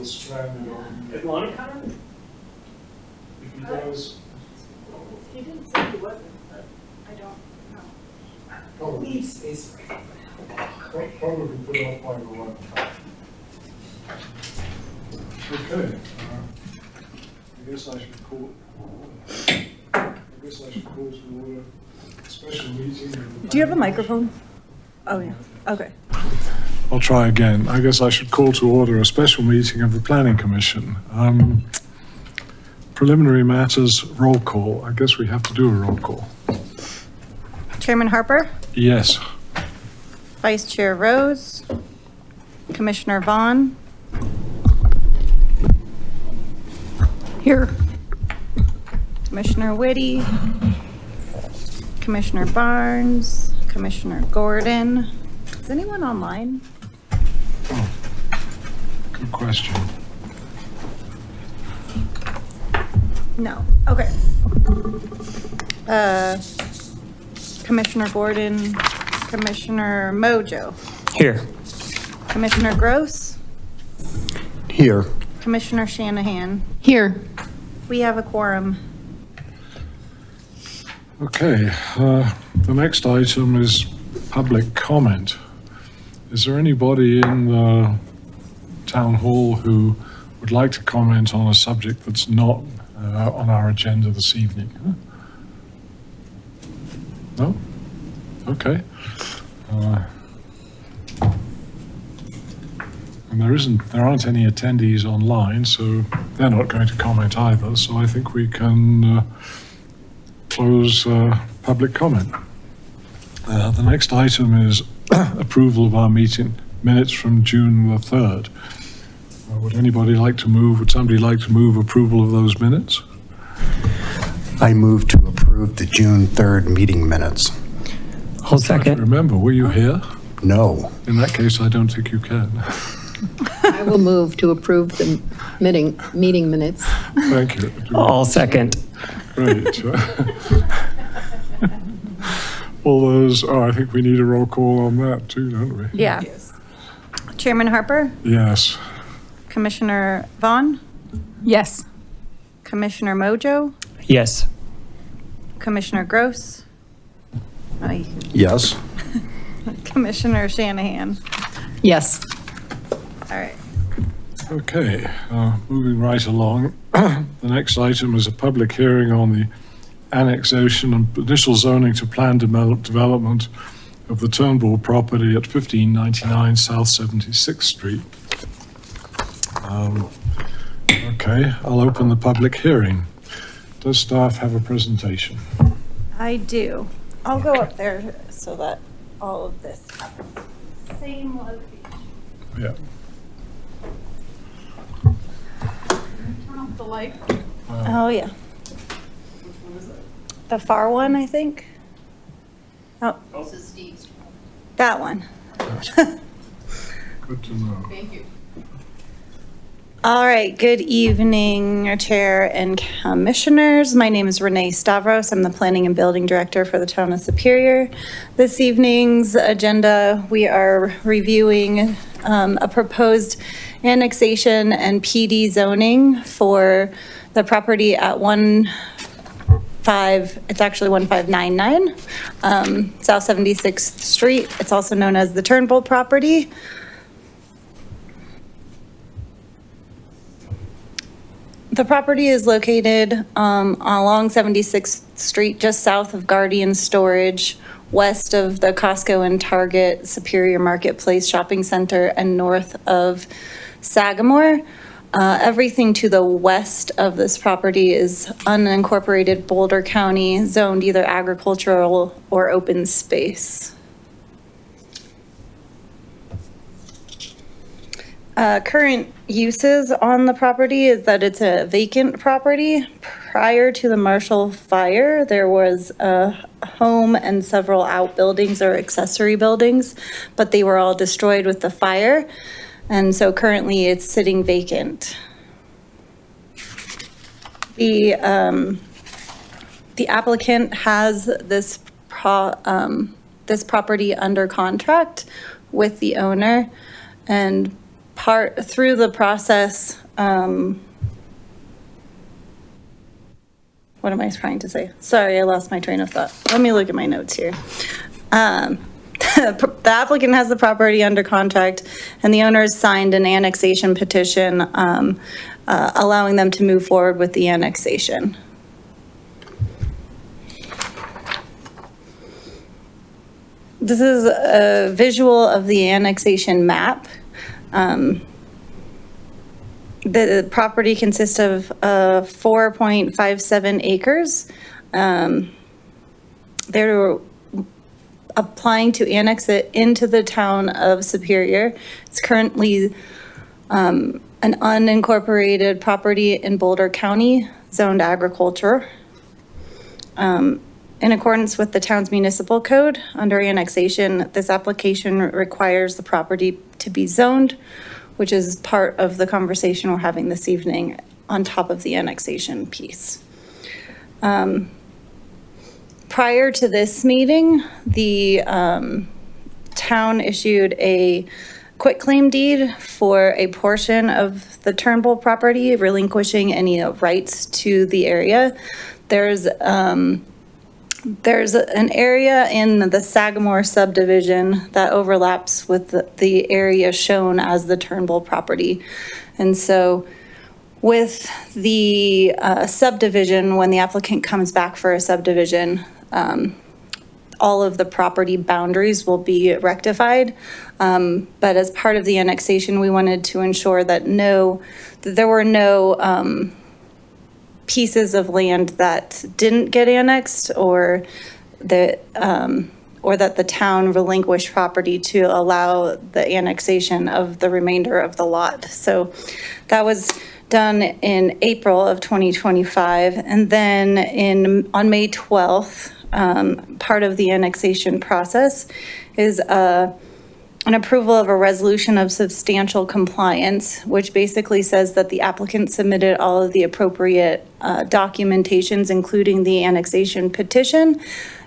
still stranded on. Lawn pattern? If he does, He didn't say he wasn't, but I don't know. probably, probably put off by the one. Okay, I guess I should call to order a special meeting. of the Do you have a planning microphone? Oh, yeah. Okay. I'll try again. I guess I should call to order a special meeting of the Planning Commission. Preliminary matters, roll call. I guess we have to do a roll call. Chairman Harper, Yes. Vice Chair Rose, Commissioner Vaughn. Here. Commissioner Whitty, Commissioner Barnes, Commissioner Gordon. Is anyone online? Oh, good question. No. Okay. Commissioner Gordon, Commissioner Mojo, Here. Commissioner Gross, Here. Commissioner Shanahan. Here. We have a quorum. Okay, the next item is public comment. Is there anybody in the town hall who would like to comment on a subject that's not on our agenda this evening? No? Okay. And there aren't any attendees online, so they're not going to comment either. So I think we can close public comment. The next item is approval of our meeting minutes from June the 3rd. Would anybody like to move, would somebody like to move approval of those minutes? I move to approve the June 3rd meeting minutes. I'll second. Remember, were you here? No. In that case, I don't think you can. I will move to approve the meeting minutes. Thank you. I'll second. Great. All those, I think we need a roll call on that too, don't we? Yeah. Chairman Harper, Yes. Commissioner Vaughn, Yes. Commissioner Mojo, Yes. Commissioner Gross, Yes. Commissioner Shanahan. Yes. All right. Okay, moving right along. The next item is a public hearing on the annexation and initial zoning to planned development of the Turnbull property at 1599 South 76th Street. Okay, I'll open the public hearing. Does staff have a presentation? I do. I'll go up there so that all of this same location. Yeah. Turn off the light. Oh, yeah. The far one, I think. Oh, This is Steve's. that one. Good to know. Thank you. All right, good evening, Chair and Commissioners. My name is Renee Stavros. I'm the Planning and Building Director for the Town of Superior. This evening's agenda, we are reviewing a proposed annexation and PD zoning for the property at it's actually 1599 South 76th Street. It's also known as the Turnbull property. The property is located along 76th Street, just south of Guardian Storage, west of the Costco and Target Superior Marketplace Shopping Center, and north of Sagamore. Everything to the west of this property is unincorporated Boulder County, zoned either agricultural or open space. Current uses on the property is that it's a vacant property. Prior to the Marshall Fire, there was a home and several outbuildings or accessory buildings, but they were all destroyed with the fire. And so currently it's sitting vacant. The applicant has this property under contract with the owner, and through the process, what am I trying to say? Sorry, I lost my train of thought. Let me look at my notes here. The applicant has the property under contract, and the owners signed an annexation petition allowing them to move forward with the annexation. This is a visual of the annexation map. The property consists of 4.57 acres. They're applying to annex it into the town of Superior. It's currently an unincorporated property in Boulder County, zoned agriculture. In accordance with the town's municipal code, under annexation, this application requires the property to be zoned, which is part of the conversation we're having this evening on top of the annexation piece. Prior to this meeting, the town issued a quitclaim deed for a portion of the Turnbull property, relinquishing any rights to the area. There's an area in the Sagamore subdivision that overlaps with the area shown as the Turnbull property. And so with the subdivision, when the applicant comes back for a subdivision, all of the property boundaries will be rectified. But as part of the annexation, we wanted to ensure that there were no pieces of land that didn't get annexed, or that the town relinquished property to allow the annexation of the remainder of the lot. So that was done in April of 2025. And then on May 12th, part of the annexation process is an approval of a resolution of substantial compliance, which basically says that the applicant submitted all of the appropriate documentations, including the annexation petition,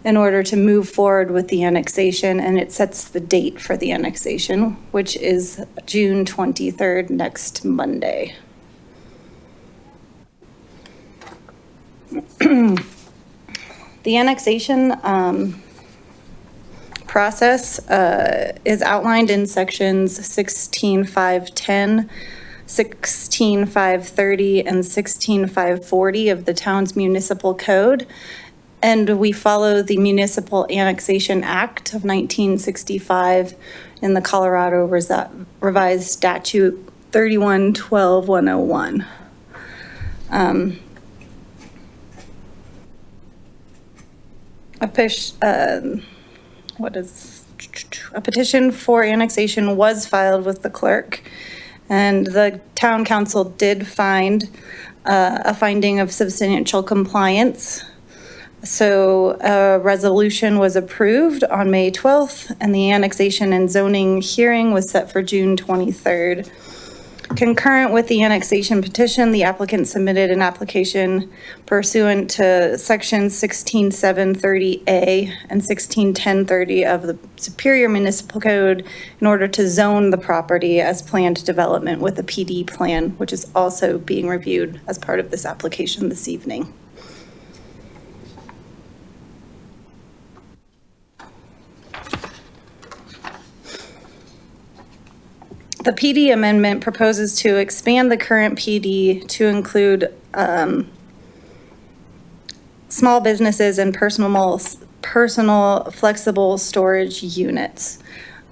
in order to move forward with the annexation, and it sets the date for the annexation, which is June 23rd, next Monday. The annexation process is outlined in sections 16.510, 16.530, and 16.540 of the town's municipal code. And we follow the Municipal Annexation Act of 1965 in the Colorado Revised Statute 3112-101. A petition for annexation was filed with the clerk, and the town council did find a finding of substantial compliance. So a resolution was approved on May 12th, and the annexation and zoning hearing was set for June 23rd. Concurrent with the annexation petition, the applicant submitted an application pursuant to section 16730A and 161030 of the Superior Municipal Code in order to zone the property as planned development with a PD plan, which is also being reviewed as part of this application this evening. The PD amendment proposes to expand the current PD to include small businesses and personal flexible storage units.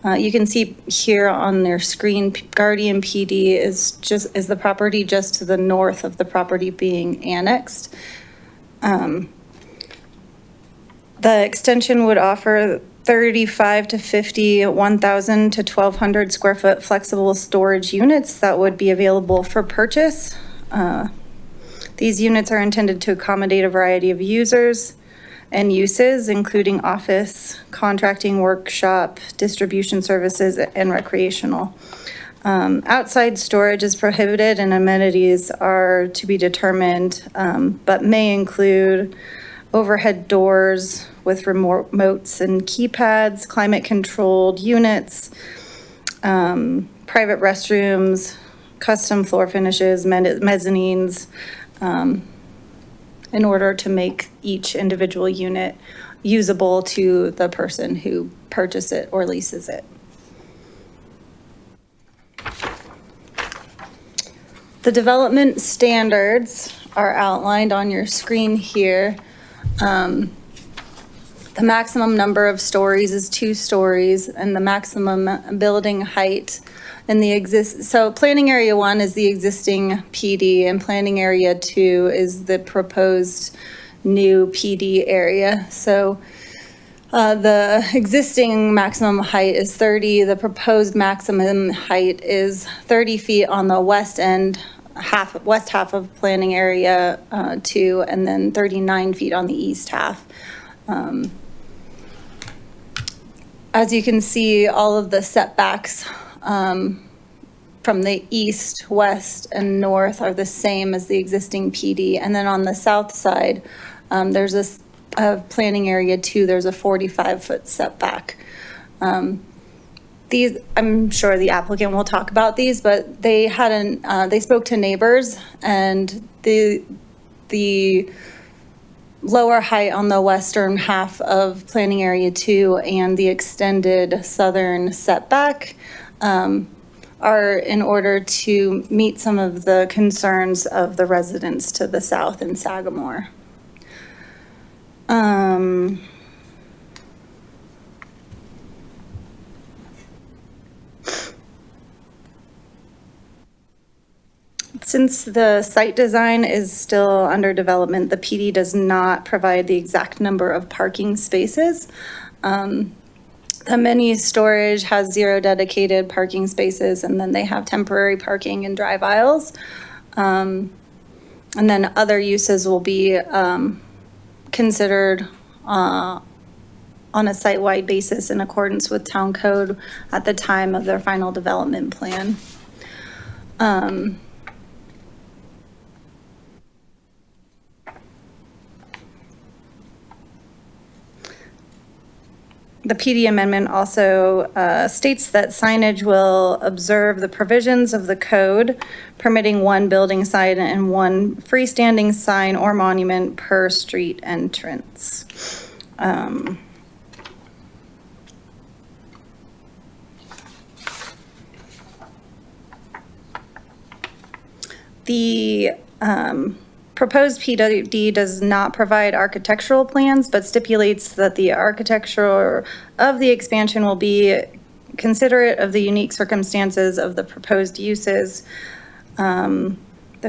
You can see here on their screen, Guardian PD is the property just to the north of the property being annexed. The extension would offer 35 to 50, 1,000 to 1,200 square foot flexible storage units that would be available for purchase. These units are intended to accommodate a variety of users and uses, including office, contracting, workshop, distribution services, and recreational. Outside storage is prohibited and amenities are to be determined, but may include overhead doors with remotes and keypads, climate-controlled units, private restrooms, custom floor finishes, mezzanines, in order to make each individual unit usable to the person who purchases it or leases it. The development standards are outlined on your screen here. The maximum number of stories is 2 stories, and the maximum building height in the so planning area 1 is the existing PD, and planning area 2 is the proposed new PD area. So the existing maximum height is 30, the proposed maximum height is 30 feet on the west end, west half of planning area 2, and then 39 feet on the east half. As you can see, all of the setbacks from the east, west, and north are the same as the existing PD. And then on the south side, there's a planning area 2, there's a 45-foot setback. These, I'm sure the applicant will talk about these, but they they spoke to neighbors, and the lower height on the western half of planning area 2 and the extended southern setback are in order to meet some of the concerns of the residents to the south in Sagamore. Since the site design is still under development, the PD does not provide the exact number of parking spaces. The mini storage has 0 dedicated parking spaces, and then they have temporary parking and drive aisles. And then other uses will be considered on a site-wide basis in accordance with town code at the time of their final development plan. The PD amendment also states that signage will observe the provisions of the code permitting 1 building sign and 1 freestanding sign or monument per street entrance. The proposed PWD does not provide architectural plans, but stipulates that the architecture of the expansion will be considerate of the unique circumstances of the proposed uses. The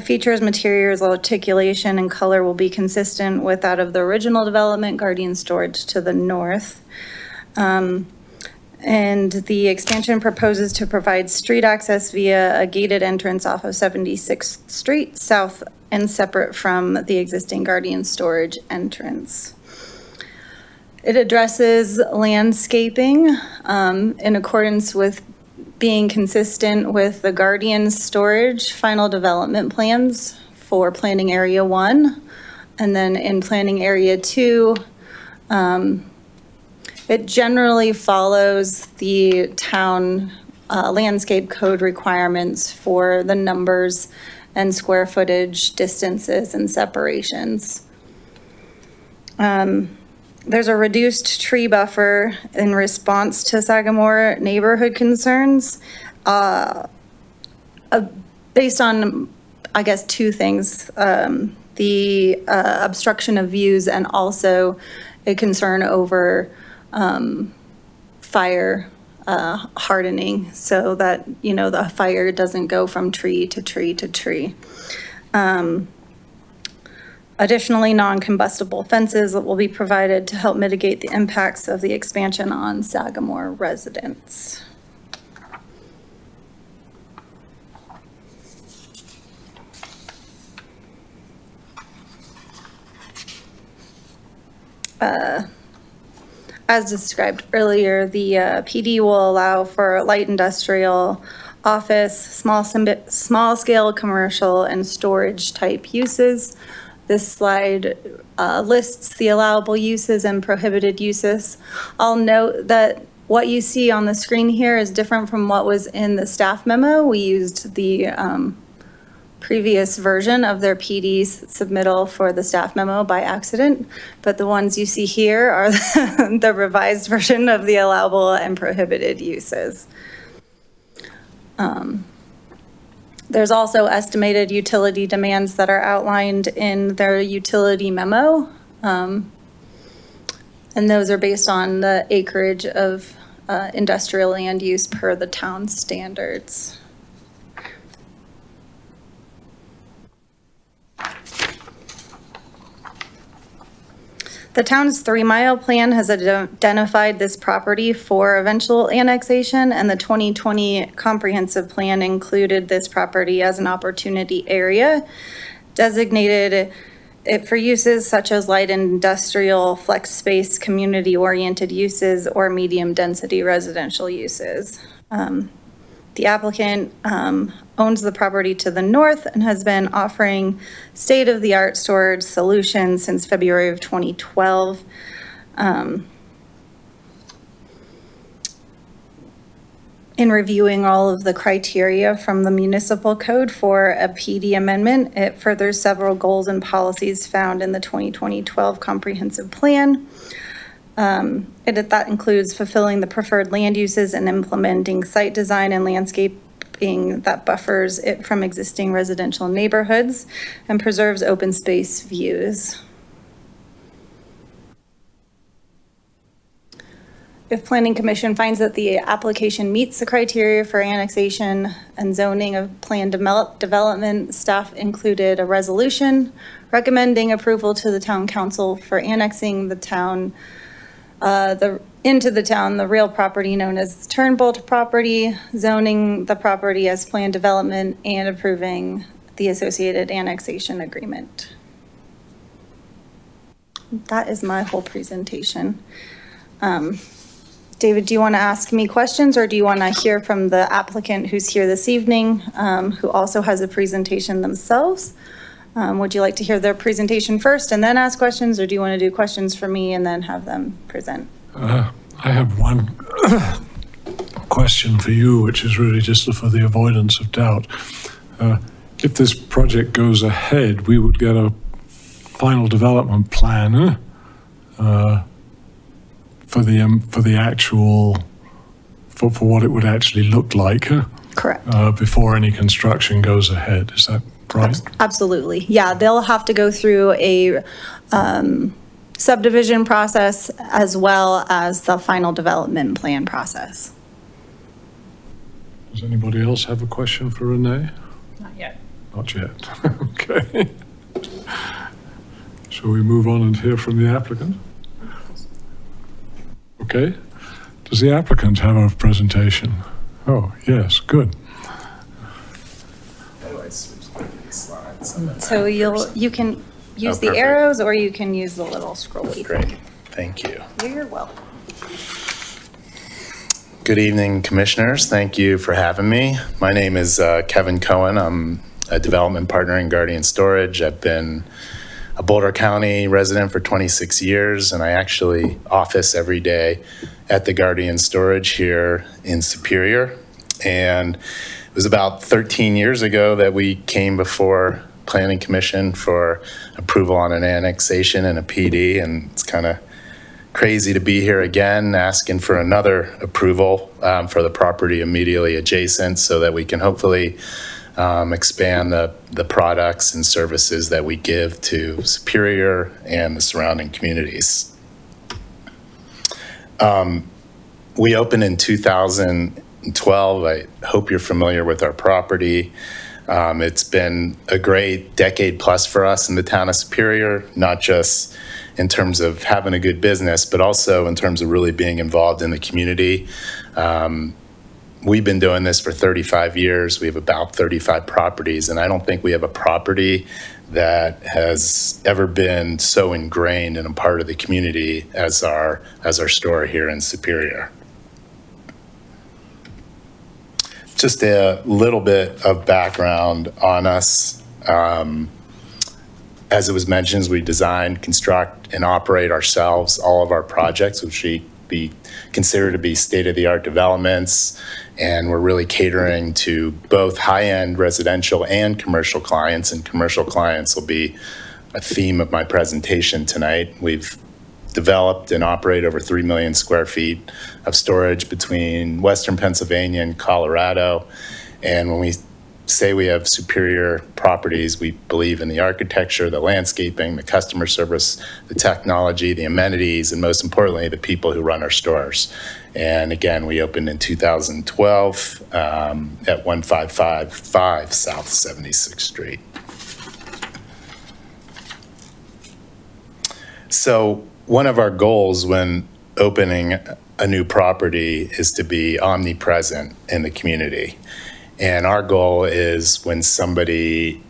features, materials, articulation, and color will be consistent with that of the original development, Guardian Storage to the north. And the expansion proposes to provide street access via a gated entrance off of 76th Street South and separate from the existing Guardian Storage entrance. It addresses landscaping in accordance with being consistent with the Guardian Storage final development plans for Planning Area 1. And then in Planning Area 2, it generally follows the town landscape code requirements for the numbers and square footage, distances, and separations. There's a reduced tree buffer in response to Sagamore neighborhood concerns based on, I guess, 2 things. The obstruction of views and also a concern over fire hardening so that, the fire doesn't go from tree to tree to tree. Additionally, non-combustible fences will be provided to help mitigate the impacts of the expansion on Sagamore residents. As described earlier, the PD will allow for light industrial, office, small-scale commercial, and storage type uses. This slide lists the allowable uses and prohibited uses. I'll note that What you see on the screen here is different from what was in the staff memo. We used the previous version of their PD's submittal for the staff memo by accident, but the ones you see here are the revised version of the allowable and prohibited uses. There's also estimated utility demands that are outlined in their utility memo. And those are based on the acreage of industrial land use per the town standards. The town's 3-mile plan has identified this property for eventual annexation, and the 2020 comprehensive plan included this property as an opportunity area, designated it for uses such as light industrial, flex space, community-oriented uses, or medium-density residential uses. The applicant owns the property to the north and has been offering state-of-the-art storage solutions since February of 2012. In reviewing all of the criteria from the municipal code for a PD amendment, it furthers several goals and policies found in the 2012 comprehensive plan. That includes fulfilling the preferred land uses and implementing site design and landscaping that buffers it from existing residential neighborhoods and preserves open space views. If Planning Commission finds that the application meets the criteria for annexation and zoning of planned development, staff included a resolution recommending approval to the town council for annexing the town into the town, the real property known as Turnbolt property, zoning the property as planned development, and approving the associated annexation agreement. That is my whole presentation. David, do you want to ask me questions, or do you want to hear from the applicant who's here this evening, who also has a presentation themselves? Would you like to hear their presentation first and then ask questions, or do you want to do questions for me and then have them present? I have one question for you, which is really just for the avoidance of doubt. If this project goes ahead, we would get a final development plan for the actual, for what it would actually look like. Correct. Before any construction goes ahead. Is that right? Absolutely. Yeah, they'll have to go through a subdivision process as well as the final development plan process. Does anybody else have a question for Renee? Not yet. Not yet. Okay. Shall we move on and hear from the applicant? Okay. Does the applicant have a presentation? Oh, yes, good. So you can use the perfect. arrows, or you can use the little scrolly. Great, thank you. You're welcome. Good evening, commissioners. Thank you for having me. My name is Kevin Cohen. I'm a development partner in Guardian Storage. I've been a Boulder County resident for 26 years, and I actually office every day at the Guardian Storage here in Superior. And it was about 13 years ago that we came before Planning Commission for approval on an annexation and a PD, and it's kind of crazy to be here again asking for another approval for the property immediately adjacent so that we can hopefully expand the products and services that we give to Superior and the surrounding communities. We opened in 2012. I hope you're familiar with our property. It's been a great decade plus for us in the town of Superior, not just in terms of having a good business, but also in terms of really being involved in the community. We've been doing this for 35 years. We have about 35 properties, and I don't think we have a property that has ever been so ingrained and a part of the community as our store here in Superior. Just a little bit of background on us. As it was mentioned, we design, construct, and operate ourselves all of our projects, which we be considered to be state-of-the-art developments, and we're really catering to both high-end residential and commercial clients, and commercial clients will be a theme of my presentation tonight. We've developed and operate over 3 million square feet of storage between Western Pennsylvania and Colorado. And when we say we have superior properties, we believe in the architecture, the landscaping, the customer service, the technology, the amenities, and most importantly, the people who run our stores. And again, we opened in 2012 at 1555 South 76th Street. So one of our goals when opening a new property is to be omnipresent in the community. And our goal is when somebody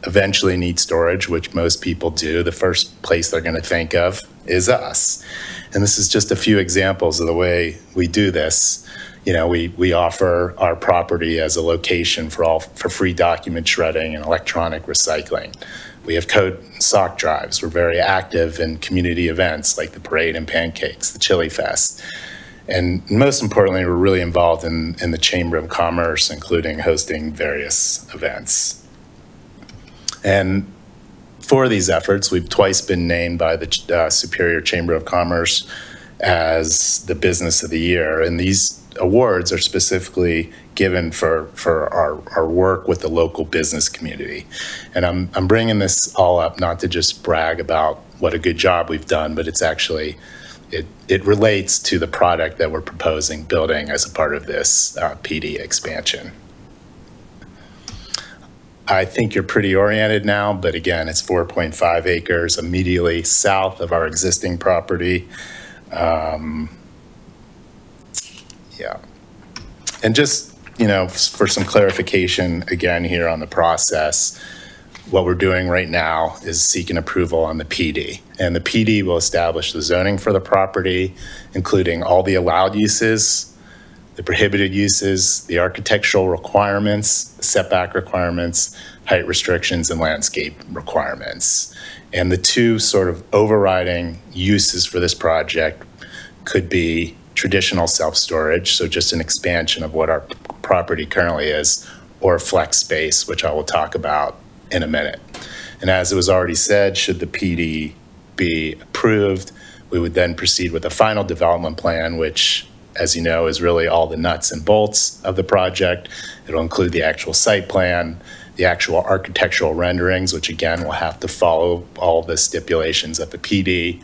eventually needs storage, which most people do, the first place they're going to think of is us. And this is just a few examples of the way we do this. You know, we offer our property as a location for free document shredding and electronic recycling. We have coat and sock drives. We're very active in community events like the Parade and Pancakes, the Chili Fest. And most importantly, we're really involved in the Chamber of Commerce, including hosting various events. And for these efforts, we've twice been named by the Superior Chamber of Commerce as the Business of the Year. And these awards are specifically given for our work with the local business community. And I'm bringing this all up not to just brag about what a good job we've done, but it's actually, it relates to the product that we're proposing building as a part of this PD expansion. I think you're pretty oriented now, but again, it's 4.5 acres immediately south of our existing property. Yeah. And just, you know, for some clarification again here on the process, what we're doing right now is seeking approval on the PD. And the PD will establish the zoning for the property, including all the allowed uses, the prohibited uses, the architectural requirements, the setback requirements, height restrictions, and landscape requirements. And the two sort of overriding uses for this project could be traditional self-storage, so just an expansion of what our property currently is, or flex space, which I will talk about in a minute. And as it was already said, should the PD be approved, we would then proceed with a final development plan, which, as you know, is really all the nuts and bolts of the project. It'll include the actual site plan, the actual architectural renderings, which again will have to follow all the stipulations of the PD,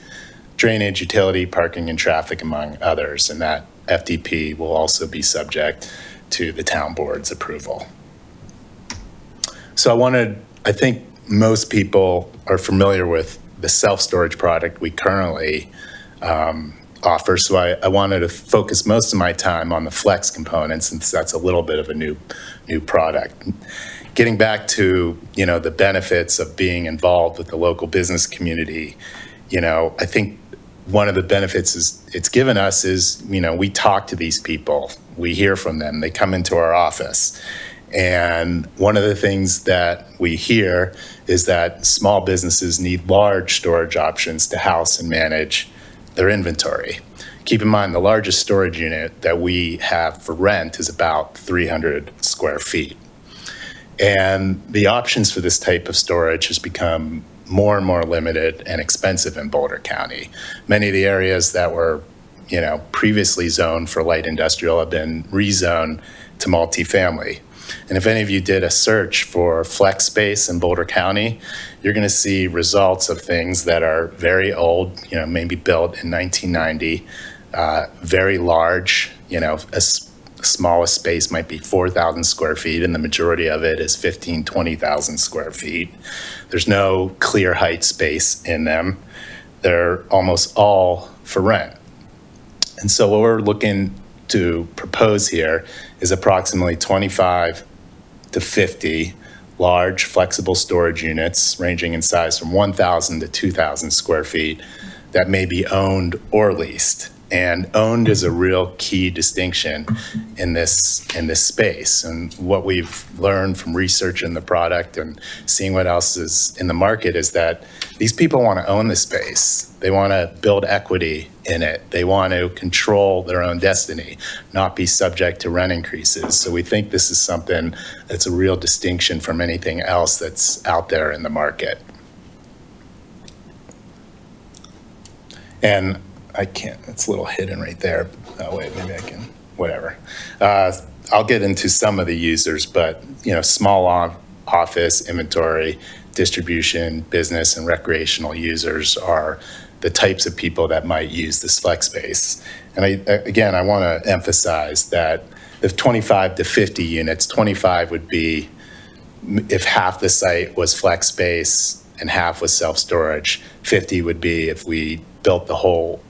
drainage, utility, parking, and traffic, among others. And that FDP will also be subject to the town board's approval. So I think most people are familiar with the self-storage product we currently offer. So I wanted to focus most of my time on the flex component, since that's a little bit of a new product. Getting back to, you know, the benefits of being involved with the local business community, you know, I think one of the benefits it's given us is, you know, we talk to these people, we hear from them, they come into our office. And one of the things that we hear is that small businesses need large storage options to house and manage their inventory. Keep in mind, the largest storage unit that we have for rent is about 300 square feet. And the options for this type of storage has become more and more limited and expensive in Boulder County. Many of the areas that were, you know, previously zoned for light industrial have been rezoned to multifamily. And if any of you did a search for flex space in Boulder County, you're going to see results of things that are very old, you know, maybe built in 1990, very large, you know, smallest space might be 4,000 square feet, and the majority of it is 15,000, 20,000 square feet. There's no clear height space in them. They're almost all for rent. And so what we're looking to propose here is approximately 25 to 50 large flexible storage units ranging in size from 1,000 to 2,000 square feet that may be owned or leased. And owned is a real key distinction in this space. And what we've learned from researching the product and seeing what else is in the market is that these people want to own the space. They want to build equity in it. They want to control their own destiny, not be subject to rent increases. So we think this is something that's a real distinction from anything else that's out there in the market. And I can't, it's a little hidden right there. Oh, wait, maybe I can, whatever. I'll get into some of the users, but, small office, inventory, distribution, business, and recreational users are the types of people that might use this flex space. And I want to emphasize that if 25 to 50 units, 25 would be if half the site was flex space and half was self-storage. 50 would be if we built the whole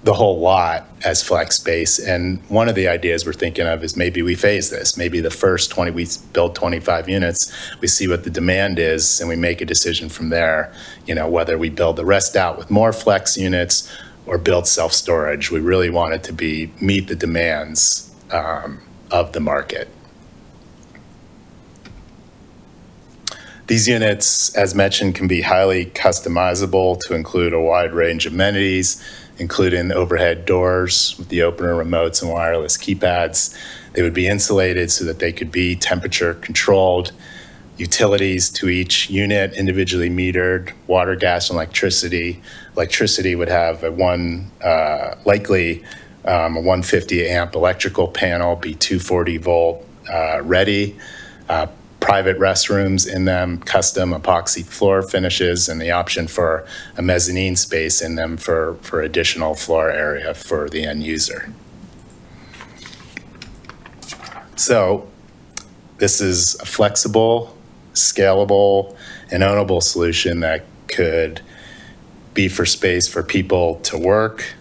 lot as flex space. And one of the ideas we're thinking of is maybe we phase this. Maybe the first 20, we build 25 units, we see what the demand is, and we make a decision from there, whether we build the rest out with more flex units or build self-storage. We really want it to meet the demands of the market. These units, as mentioned, can be highly customizable to include a wide range of amenities, including overhead doors with the opener remotes and wireless keypads. They would be insulated so that they could be temperature controlled. Utilities to each unit individually metered, water, gas, and electricity. Electricity would have likely a 150 amp electrical panel, be 240 volt ready. Private restrooms in them, custom epoxy floor finishes, and the option for a mezzanine space in them for additional floor area for the end user. So this is a flexible, scalable, and ownable solution that could be for space for people to work,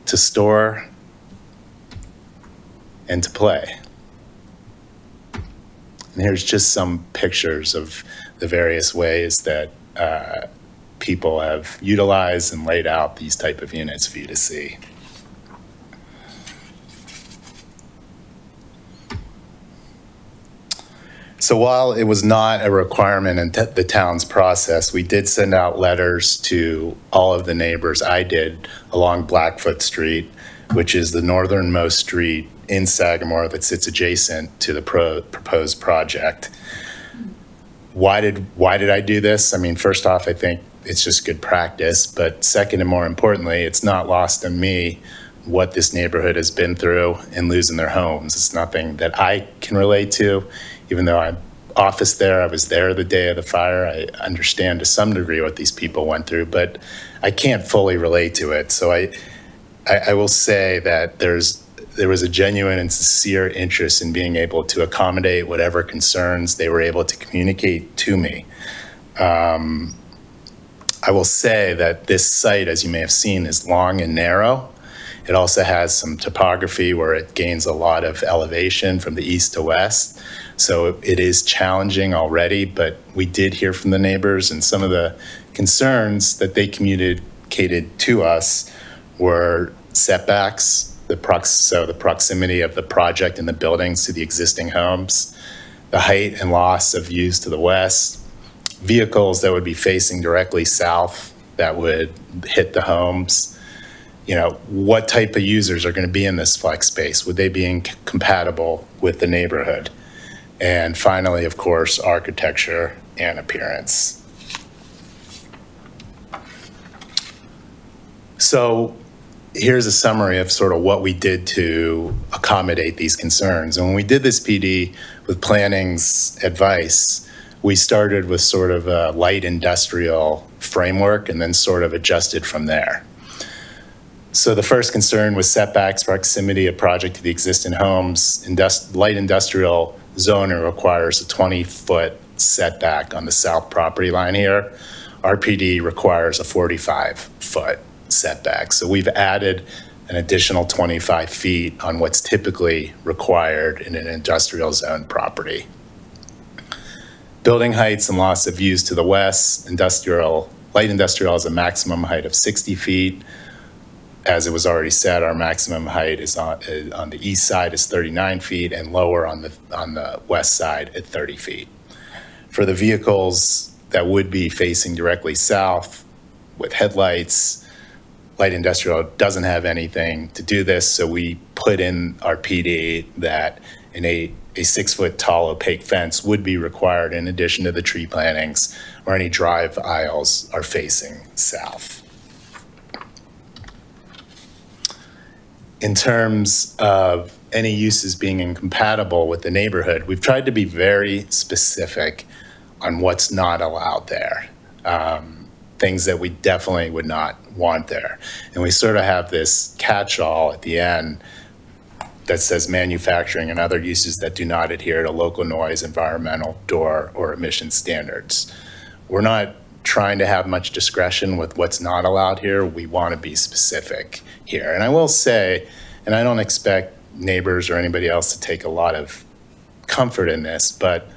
to store, and to play. And here's just some pictures of the various ways that people have utilized and laid out these type of units for you to see. So while it was not a requirement in the town's process, we did send out letters to all of the neighbors. I did along Blackfoot Street, which is the northernmost street in Sagamore that sits adjacent to the proposed project. Why did I do this? I mean, first off, I think it's just good practice, but second and more importantly, it's not lost on me what this neighborhood has been through in losing their homes. It's nothing that I can relate to, even though I'm office there. I was there the day of the fire. I understand to some degree what these people went through, but I can't fully relate to it. So I will say that there was a genuine and sincere interest in being able to accommodate whatever concerns they were able to communicate to me. I will say that this site, as you may have seen, is long and narrow. It also has some topography where it gains a lot of elevation from the east to west. So it is challenging already, but we did hear from the neighbors, and some of the concerns that they communicated to us were setbacks, so the proximity of the project and the buildings to the existing homes, the height and loss of views to the west, vehicles that would be facing directly south that would hit the homes. What type of users are going to be in this flex space? Would they be compatible with the neighborhood? And finally, of course, architecture and appearance. So here's a summary of sort of what we did to accommodate these concerns. And when we did this PD with planning's advice, we started with sort of a light industrial framework and then sort of adjusted from there. So the first concern was setbacks, proximity of project to the existing homes. Light industrial zoning requires a 20-foot setback on the south property line here. RPD requires a 45-foot setback. So we've added an additional 25 feet on what's typically required in an industrial zone property. Building heights and loss of views to the west, industrial light industrial has a maximum height of 60 feet. As it was already said, our maximum height is on the east side is 39 feet and lower on the west side at 30 feet. For the vehicles that would be facing directly south with headlights, light industrial doesn't have anything to do this, so we put in our PD that a 6-foot tall opaque fence would be required in addition to the tree plantings, or any drive aisles are facing south. In terms of any uses being incompatible with the neighborhood, we've tried to be very specific on what's not allowed there. Things that we definitely would not want there. And we sort of have this catch-all at the end that says manufacturing and other uses that do not adhere to local noise, environmental, door, or emission standards. We're not trying to have much discretion with what's not allowed here. We want to be specific here. And I will say, and I don't expect neighbors or anybody else to take a lot of comfort in this, but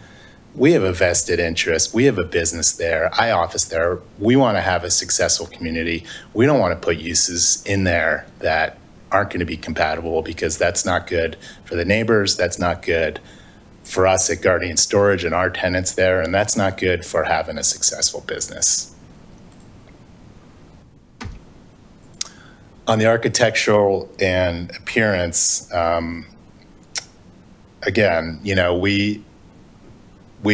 we have a vested interest. We have a business there. I office there. We want to have a successful community. We don't want to put uses in there that aren't going to be compatible, because that's not good for the neighbors. That's not good for us at Guardian Storage and our tenants there, and that's not good for having a successful business. On the architectural and appearance, again, we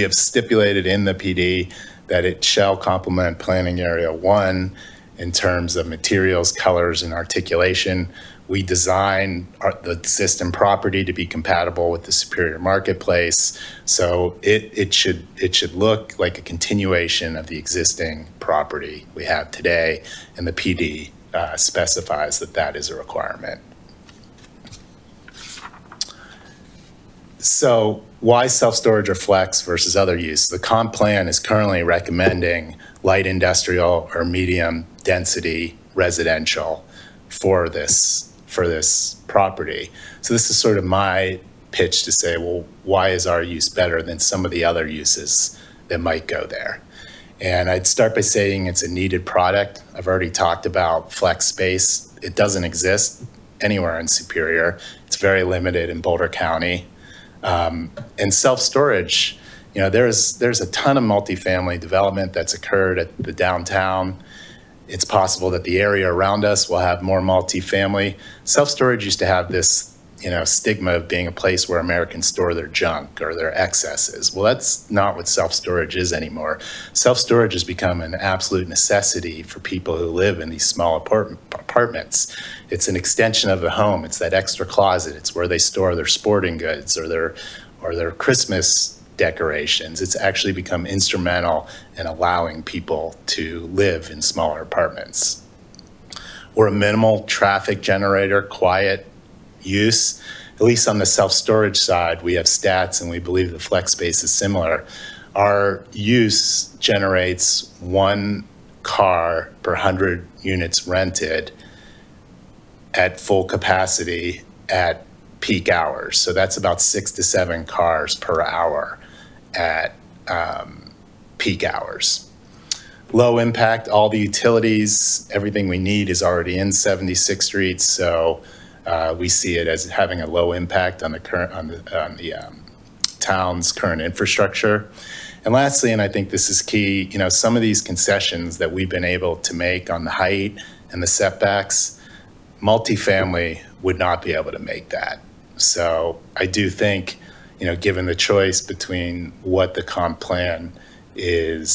have stipulated in the PD that it shall complement Planning Area 1 in terms of materials, colors, and articulation. We design the system property to be compatible with the Superior Marketplace, so it should look like a continuation of the existing property we have today, and the PD specifies that is a requirement. So why self-storage or flex versus other use? The comp plan is currently recommending light industrial or medium density residential for this property. So this is sort of my pitch to say, well, why is our use better than some of the other uses that might go there? And I'd start by saying it's a needed product. I've already talked about flex space. It doesn't exist anywhere in Superior. It's very limited in Boulder County. And self-storage, there's a ton of multifamily development that's occurred at the downtown. It's possible that the area around us will have more multifamily. Self-storage used to have this, stigma of being a place where Americans store their junk or their excesses. Well, that's not what self-storage is anymore. Self-storage has become an absolute necessity for people who live in these small apartments. It's an extension of the home. It's that extra closet. It's where they store their sporting goods or their Christmas decorations. It's actually become instrumental in allowing people to live in smaller apartments. We're a minimal traffic generator, quiet use. At least on the self-storage side, we have stats, and we believe the flex space is similar. Our use generates 1 car per 100 units rented at full capacity at peak hours. So that's about 6 to 7 cars per hour at peak hours. Low impact, all the utilities, everything we need is already in 76th Street, so we see it as having a low impact on the town's current infrastructure. And lastly, and I think this is key, some of these concessions that we've been able to make on the height and the setbacks, multifamily would not be able to make that. So I do think, given the choice between what the comp plan is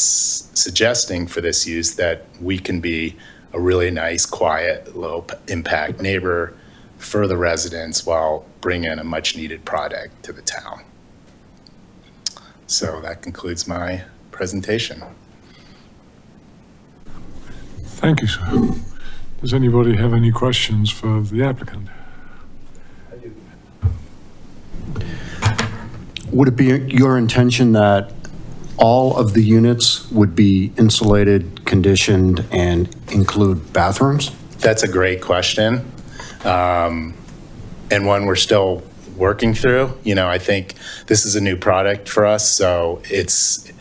suggesting for this use, that we can be a really nice, quiet, low impact neighbor for the residents while bringing a much needed product to the town. So that concludes my presentation. Thank you, sir. Does anybody have any questions for the applicant? Would it be your intention that all of the units would be insulated, conditioned, and include bathrooms? That's a great question, and one we're still working through. I think this is a new product for us, so that's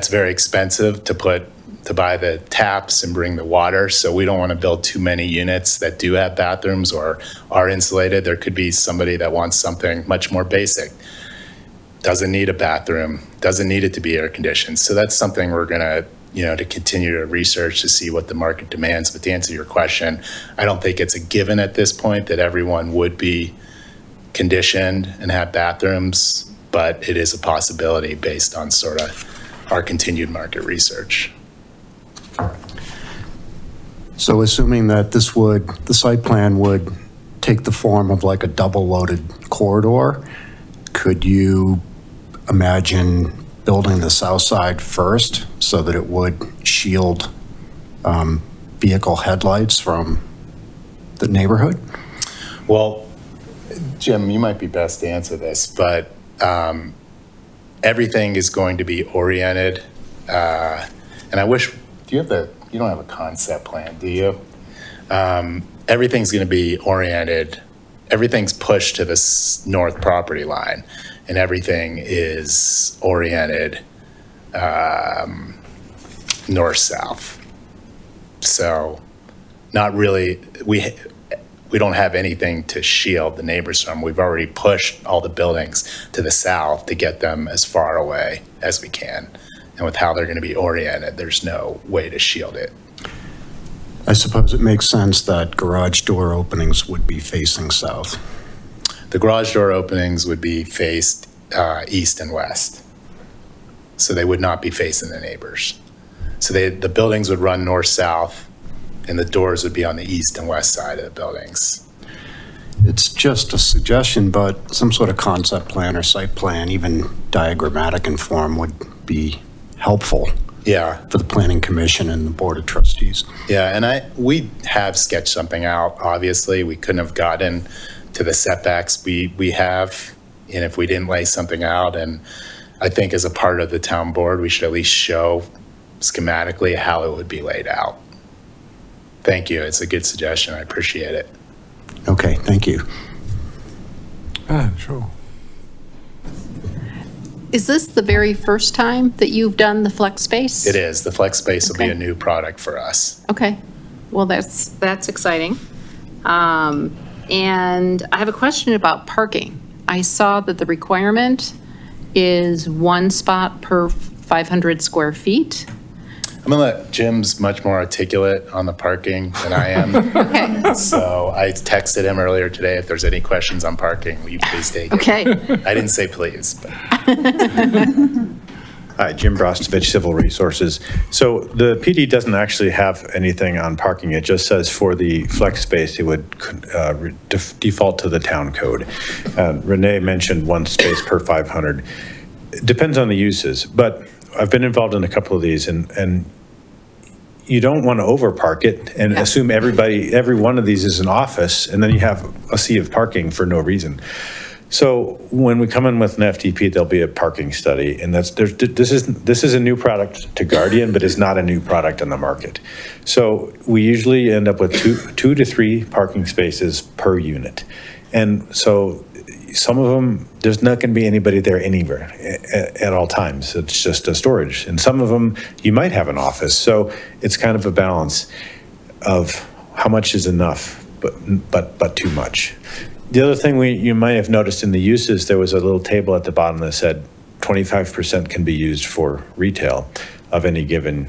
very expensive to put to buy the taps and bring the water. So we don't want to build too many units that do have bathrooms or are insulated. There could be somebody that wants something much more basic. Doesn't need a bathroom, doesn't need it to be air conditioned. So that's something we're gonna, to continue to research to see what the market demands. But to answer your question, I don't think it's a given at this point that everyone would be conditioned and have bathrooms, but it is a possibility based on sort of our continued market research. So assuming that the site plan would take the form of like a double-loaded corridor, could you imagine building the south side first so that it would shield vehicle headlights from the neighborhood? Well, Jim, you might be best to answer this, but everything is going to be oriented. And I wish, you don't have a concept plan, do you? Everything's going to be oriented. Everything's pushed to the north property line, and everything is oriented north-south. So not really, we don't have anything to shield the neighbors from. We've already pushed all the buildings to the south to get them as far away as we can. And with how they're going to be oriented, there's no way to shield it. I suppose it makes sense that garage door openings would be facing south. The garage door openings would be faced east and west. So they would not be facing the neighbors. So the buildings would run north-south, and the doors would be on the east and west side of the buildings. It's just a suggestion, but some sort of concept plan or site plan, even diagrammatic in form, would be helpful Yeah, for the planning commission and the board of trustees. yeah, and we have sketched something out. Obviously, we couldn't have gotten to the setbacks we have, and if we didn't lay something out. And I think as a part of the town board, we should at least show schematically how it would be laid out. Thank you. It's a good suggestion. I appreciate it. Okay, thank you. Sure. Is this the very first time that you've done the flex space? It is. The flex space will be Okay. a new product for us. Okay, well, that's exciting. And I have a question about parking. I saw that the requirement is one spot per 500 square feet. I'm gonna let Jim's much more articulate on the parking than I am. Okay, So I texted him earlier today, if there's any questions on parking, will you please take it? okay. I didn't say please, but Hi, Jim Brostovich, Civil Resources. So the PD doesn't actually have anything on parking. It just says for the flex space, it would default to the town code. Renee mentioned one space per 500. It depends on the uses, but I've been involved in a couple of these, and you don't want to overpark it and assume every one of these is an office, and then you have a sea of parking for no reason. So when we come in with an FDP, there'll be a parking study, and this is a new product to Guardian, but it's not a new product on the market. So we usually end up with two to three parking spaces per unit, and so some of them there's not going to be anybody there anywhere at all times. It's just a storage, and some of them you might have an office. So it's kind of a balance of how much is enough, but too much. The other thing you might have noticed in the uses, there was a little table at the bottom that said 25% can be used for retail of any given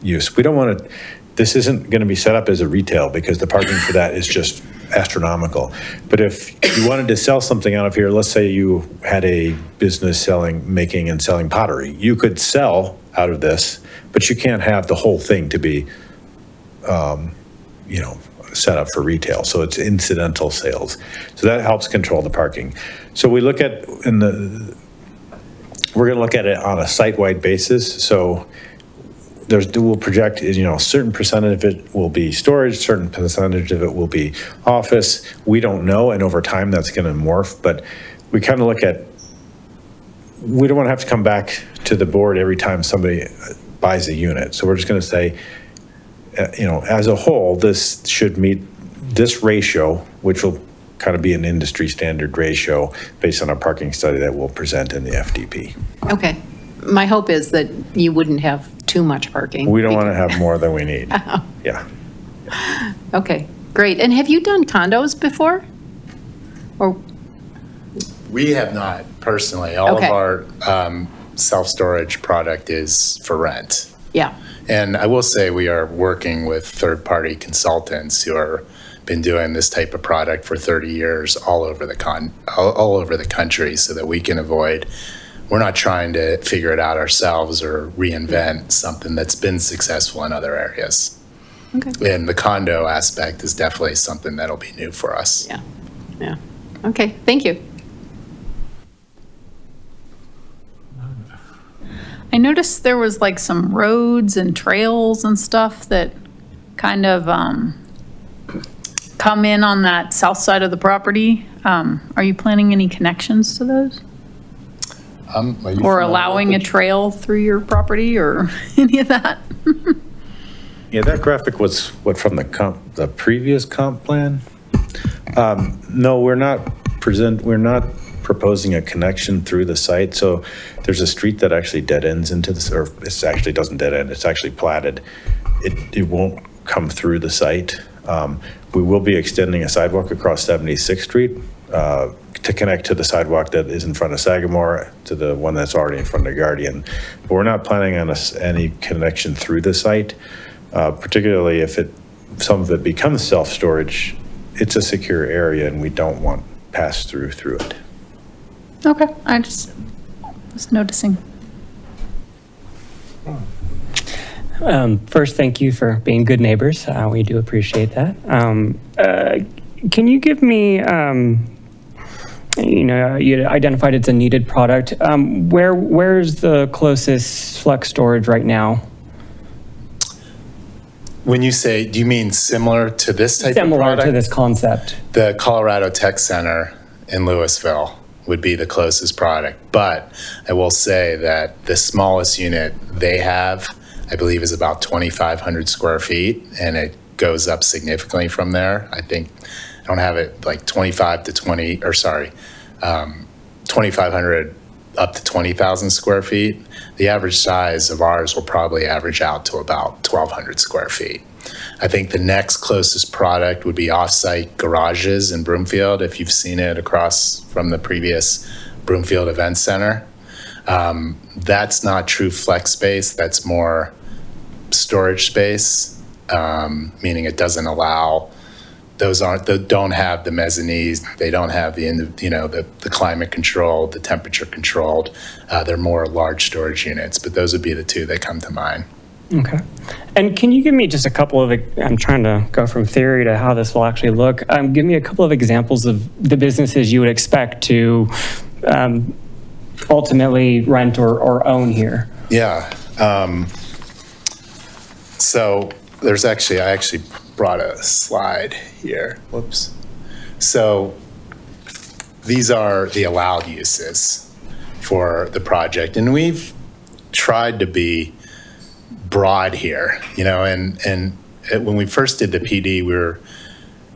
use. We don't want to, this isn't going to be set up as a retail because the parking for that is just astronomical. But if you wanted to sell something out of here, let's say you had a business making and selling pottery, you could sell out of this, but you can't have the whole thing to be, set up for retail. So it's incidental sales. So that helps control the parking. So we look at we're going to look at it on a site-wide basis. So we'll project, a certain percentage of it will be storage, certain percentage of it will be office. We don't know, and over time that's going to morph, but we kind of look at, we don't want to have to come back to the board every time somebody buys a unit. So we're just going to say, as a whole, this should meet this ratio, which will kind of be an industry standard ratio based on a parking study that we'll present in the FDP. Okay. My hope is that you wouldn't have too much parking. We don't want to have more than we need. Yeah. Okay, great. And have you done condos before? Or, We have not personally. All Okay. of our self-storage product is for rent. yeah, And I will say we are working with third-party consultants who are been doing this type of product for 30 years all over the country so that we can avoid, we're not trying to figure it out ourselves or reinvent something that's been successful in other areas. okay, And the condo aspect is definitely something that'll be new for us. yeah, yeah. Okay, thank you. I noticed there was like some roads and trails and stuff that kind of come in on that south side of the property. Are you planning any connections to those? Or allowing a trail through your property or any of that? Yeah, that graphic was what, from the previous comp plan? No, we're not proposing a connection through the site. So there's a street that actually dead ends into this, or it actually doesn't dead end, it's actually platted. It won't come through the site. We will be extending a sidewalk across 76th Street to connect to the sidewalk that is in front of Sagamore to the one that's already in front of Guardian. But we're not planning on any connection through the site, particularly if some of it becomes self-storage. It's a secure area and we don't want pass through it. Okay, I just was noticing. First, thank you for being good neighbors. We do appreciate that. Can you give me, you identified it's a needed product. Where's the closest flex storage right now? When you say, do you mean similar to this type of Similar product? to this concept. The Colorado Tech Center in Louisville would be the closest product. But I will say that the smallest unit they have, I believe, is about 2,500 square feet, and it goes up significantly from there. I think, I don't have it, like 2,500 up to 20,000 square feet. The average size of ours will probably average out to about 1,200 square feet. I think the next closest product would be off-site garages in Broomfield, if you've seen it across from the previous Broomfield Event Center. That's not true flex space, that's more storage space, meaning it doesn't allow, they don't have the mezzanines, they don't have the climate controlled, the temperature controlled. They're more large storage units, but those would be the two that come to mind. Okay. And can you give me just a couple of, I'm trying to go from theory to how this will actually look. Give me a couple of examples of the businesses you would expect to ultimately rent or own here. Yeah. So there's I actually brought a slide here. Whoops. So these are the allowed uses for the project. And we've tried to be broad here, and when we first did the PD,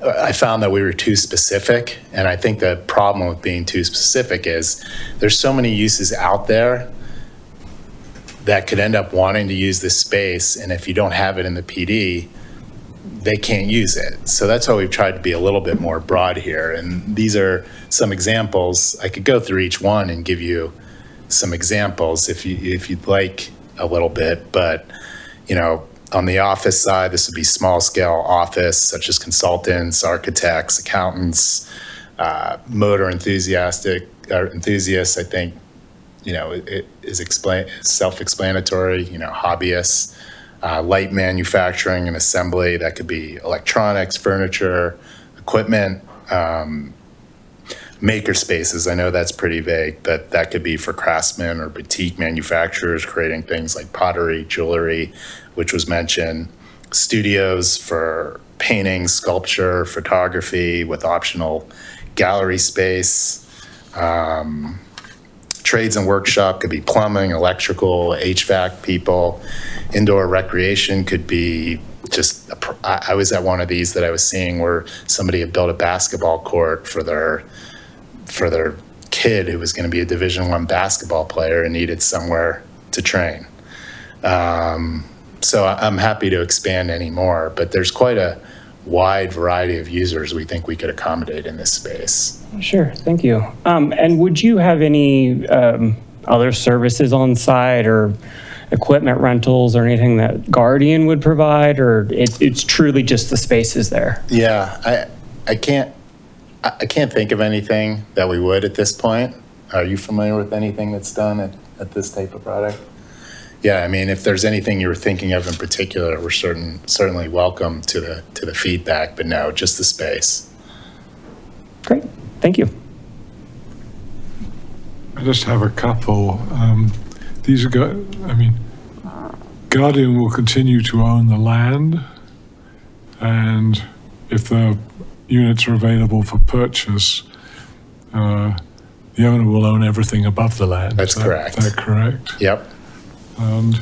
I found that we were too specific. And I think the problem with being too specific is there's so many uses out there that could end up wanting to use this space. And if you don't have it in the PD, they can't use it. So that's why we've tried to be a little bit more broad here. And these are some examples. I could go through each one and give you some examples if you'd like a little bit, but on the office side, this would be small scale office, such as consultants, architects, accountants, motor enthusiasts. I think, it is self-explanatory, hobbyists, light manufacturing and assembly. That could be electronics, furniture, equipment, maker spaces. I know that's pretty vague, but that could be for craftsmen or boutique manufacturers creating things like pottery, jewelry, which was mentioned, studios for painting, sculpture, photography with optional gallery space. Trades and workshop could be plumbing, electrical, HVAC people. Indoor recreation could be just, I was at one of these that I was seeing where somebody had built a basketball court for their kid who was going to be a Division I basketball player and needed somewhere to train. So I'm happy to expand any more, but there's quite a wide variety of users we think we could accommodate in this space. Sure, thank you. And would you have any other services on site or equipment rentals or anything that Guardian would provide, or it's truly just the spaces there? Yeah, I can't think of anything that we would at this point. Are you familiar with anything that's done at this type of product? Yeah, I mean, if there's anything you were thinking of in particular, we're certainly welcome to the feedback, but no, just the space. Great, thank you. I just have a couple. These are, Guardian will continue to own the land, and if the units are available for purchase, the owner will own everything above the land. That's correct. Is that correct? Yep. And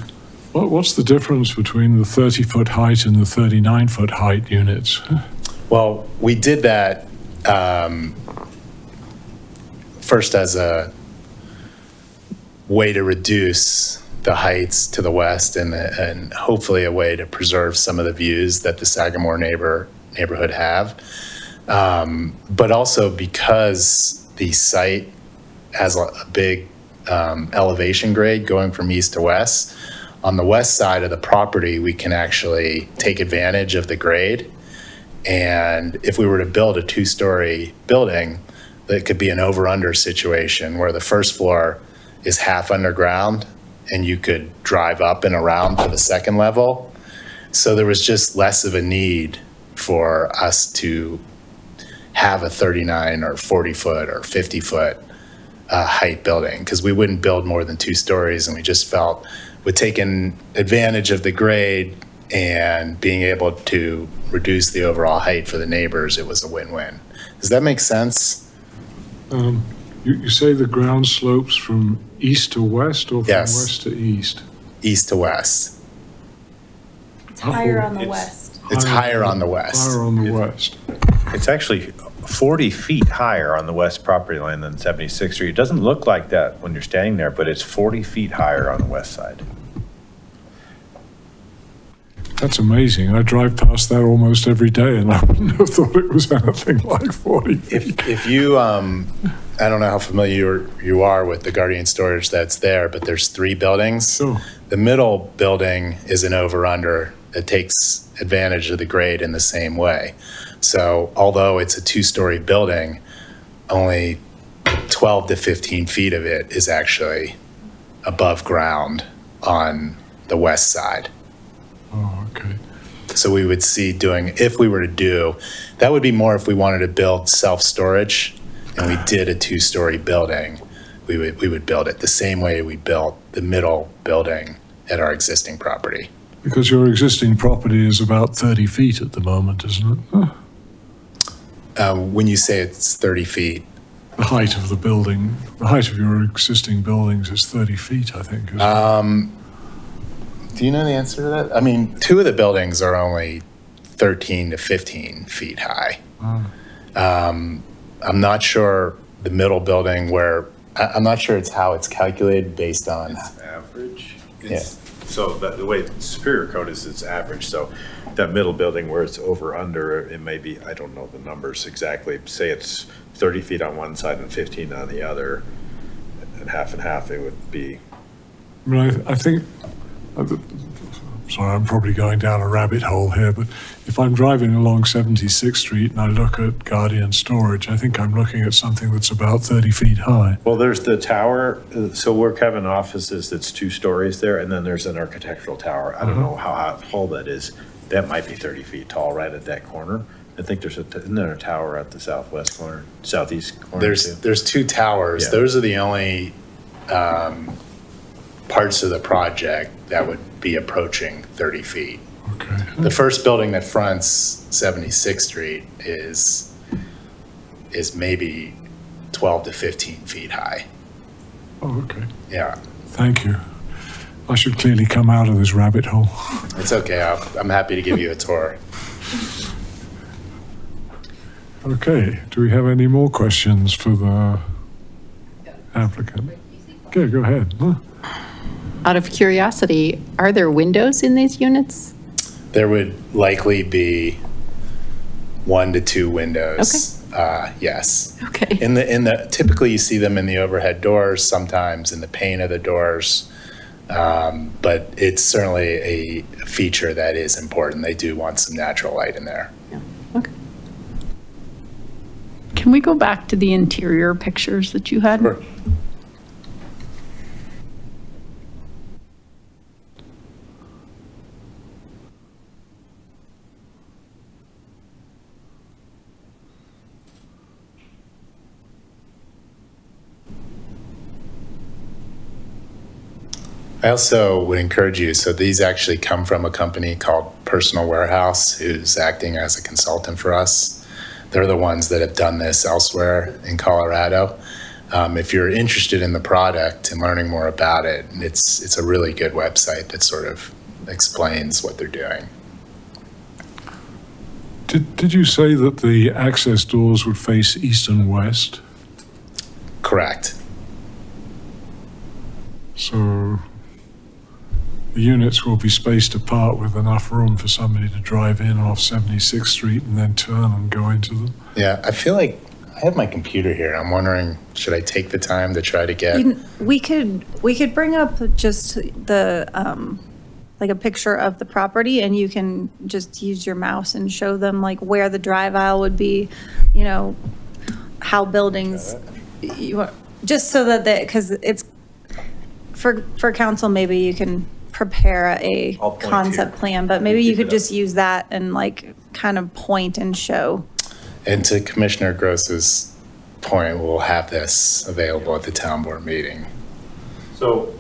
what's the difference between the 30-foot height and the 39-foot height units? Well, we did that first as a way to reduce the heights to the west and hopefully a way to preserve some of the views that the Sagamore neighborhood have. But also because the site has a big elevation grade going from east to west. On the west side of the property, we can actually take advantage of the grade. And if we were to build a 2-story building, that could be an over-under situation where the first floor is half underground and you could drive up and around to the second level. So there was just less of a need for us to have a 39 or 40 foot or 50 foot height building, because we wouldn't build more than 2 stories, and we just felt with taking advantage of the grade and being able to reduce the overall height for the neighbors, it was a win-win. Does that make sense? You say the ground slopes from east to west or from Yes. west to east? East to west. It's higher on the It's- west. It's higher on the west. Higher on the west. It's actually 40 feet higher on the west property line than 76th Street. It doesn't look like that when you're standing there, but it's 40 feet higher on the west side. That's amazing. I drive past that almost every day, and I wouldn't have thought it was anything like 40 feet. If you, I don't know how familiar you are with the Guardian storage that's there, but there's 3 buildings. Sure. The middle building is an over-under that takes advantage of the grade in the same way. So although it's a 2-story building, only 12 to 15 feet of it is actually above ground on the west side. Oh, okay. So we would see if we were to do, that would be more if we wanted to build self-storage and we did a 2-story building, we would build it the same way we built the middle building at our existing property. Because your existing property is about 30 feet at the moment, isn't it? When you say it's 30 feet, The height of the building, the height of your existing buildings is 30 feet, I think. Isn't it? do you know the answer to that? I mean, 2 of the buildings are only 13 to 15 feet high. I'm not sure the middle building I'm not sure it's how it's calculated based on. Average? Yeah. So the way Superior Code is, it's average. So that middle building where it's over, under, it may be, I don't know the numbers exactly. Say it's 30 feet on one side and 15 on the other, and half, it would be. I mean, I think, sorry, I'm probably going down a rabbit hole here, but if I'm driving along 76th Street and I look at Guardian Storage, I think I'm looking at something that's about 30 feet high. Well, there's the tower, so where Kevin office is, it's 2 stories there, and then there's an architectural tower. I don't know how tall that is. That might be 30 feet tall right at that corner. I think isn't there a tower at the southwest corner, southeast corner too? There's 2 towers. Yeah. Those are the only parts of the project that would be approaching 30 feet. Okay. The first building that fronts 76th Street is maybe 12 to 15 feet high. Oh, okay. Yeah, Thank you. I should clearly come out of this rabbit hole. it's okay. I'm happy to give you a tour. Okay, do we have any more questions for the applicant? Okay, go ahead. Huh? Out of curiosity, are there windows in these units? There would likely be 1 to 2 windows. Yes. Okay. Typically you see them in the overhead doors, sometimes in the pane of the doors. But it's certainly a feature that is important. They do want some natural light in there. Yeah. Okay. Can we go back to the interior pictures that you had? Sure. I also would encourage you, so these actually come from a company called Personal Warehouse, who's acting as a consultant for us. They're the ones that have done this elsewhere in Colorado. If you're interested in the product and learning more about it, it's a really good website that sort of explains what they're doing. Did you say that the access doors would face east and west? Correct. So the units will be spaced apart with enough room for somebody to drive in off 76th Street and then turn and go into them? Yeah, I feel like I have my computer here. I'm wondering, should I take the time to try to get? We could bring up just the, like a picture of the property, and you can just use your mouse and show them like where the drive aisle would be, you know, how buildings, just so that because it's, for council, maybe you can prepare a I'll point concept here. plan, but maybe you Keep it could up. just use that and like kind of point and show. And to Commissioner Gross's point, we'll have this available at the town board meeting. So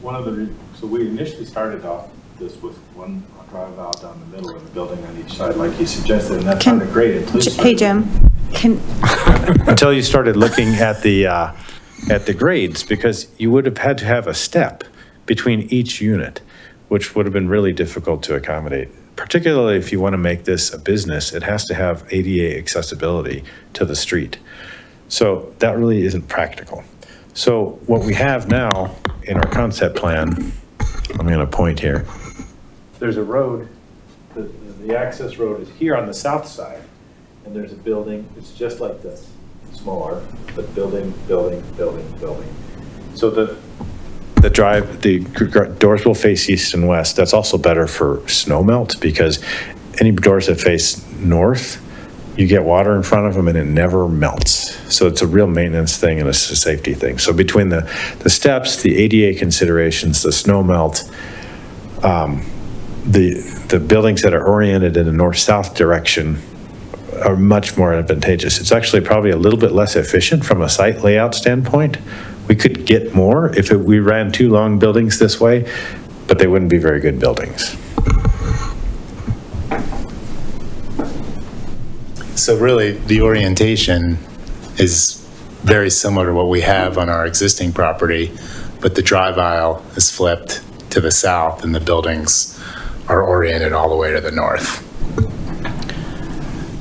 so we initially started off this with one drive out down the middle of the building on each side, like you suggested, and that sounded great. until you Hey, started- Jim, Until you started looking at the grades, because you would have had to have a step between each unit, which would have been really difficult to accommodate. Particularly if you want to make this a business, it has to have ADA accessibility to the street. So that really isn't practical. So what we have now in our concept plan, I'm going to point here. There's a road, the access road is here on the south side, and there's a building, it's just like this, smaller, but building. So the doors will face east and west. That's also better for snow melt, because any doors that face north, you get water in front of them and it never melts. So it's a real maintenance thing and it's a safety thing. So between the steps, the ADA considerations, the snow melt, the buildings that are oriented in a north-south direction are much more advantageous. It's actually probably a little bit less efficient from a site layout standpoint. We could get more if we ran 2 long buildings this way, but they wouldn't be very good buildings. So really, the orientation is very similar to what we have on our existing property, but the drive aisle is flipped to the south and the buildings are oriented all the way to the north.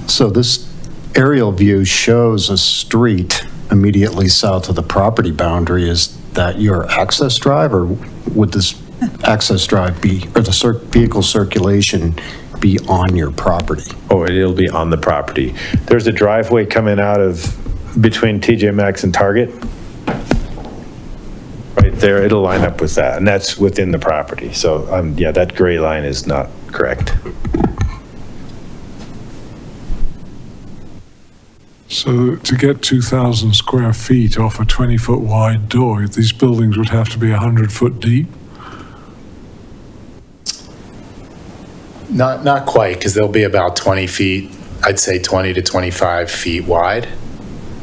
So this aerial view shows a street immediately south of the property boundary. Is that your access drive, or would this access drive be, or the vehicle circulation be on your property? Oh, it'll be on the property. There's a driveway coming out of between TJ Maxx and Target. Right there, it'll line up with that, and that's within the property. So, yeah, that gray line is not correct. So to get 2,000 square feet off a 20-foot wide door, these buildings would have to be 100 foot deep? Not quite, because they'll be about 20 feet, I'd say 20 to 25 feet wide.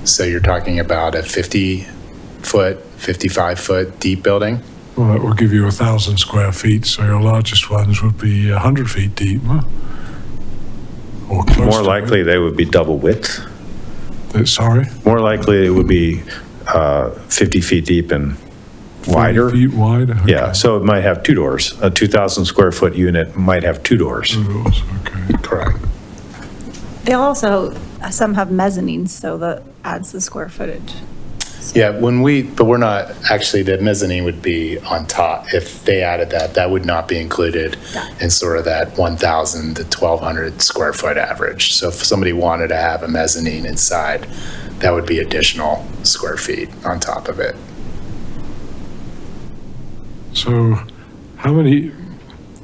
So you're talking about a 50-foot, 55-foot deep building. Well, that will give you 1,000 square feet, so your largest ones would be 100 feet deep, huh? Or close More to likely, they would be double width. Sorry? More likely, it would be 50 feet deep and wider. 40 feet wide? Okay. Yeah, so it might have 2 doors. A 2,000 square foot unit might have 2 doors. 2 doors, okay. Correct. They'll also, some have mezzanines, so that adds the square footage. Yeah, but we're not, actually, the mezzanine would be on top. If they added that, that would not be included in sort of that 1,000 to 1,200 square foot average. So if somebody wanted to have a mezzanine inside, that would be additional square feet on top of it. So how many,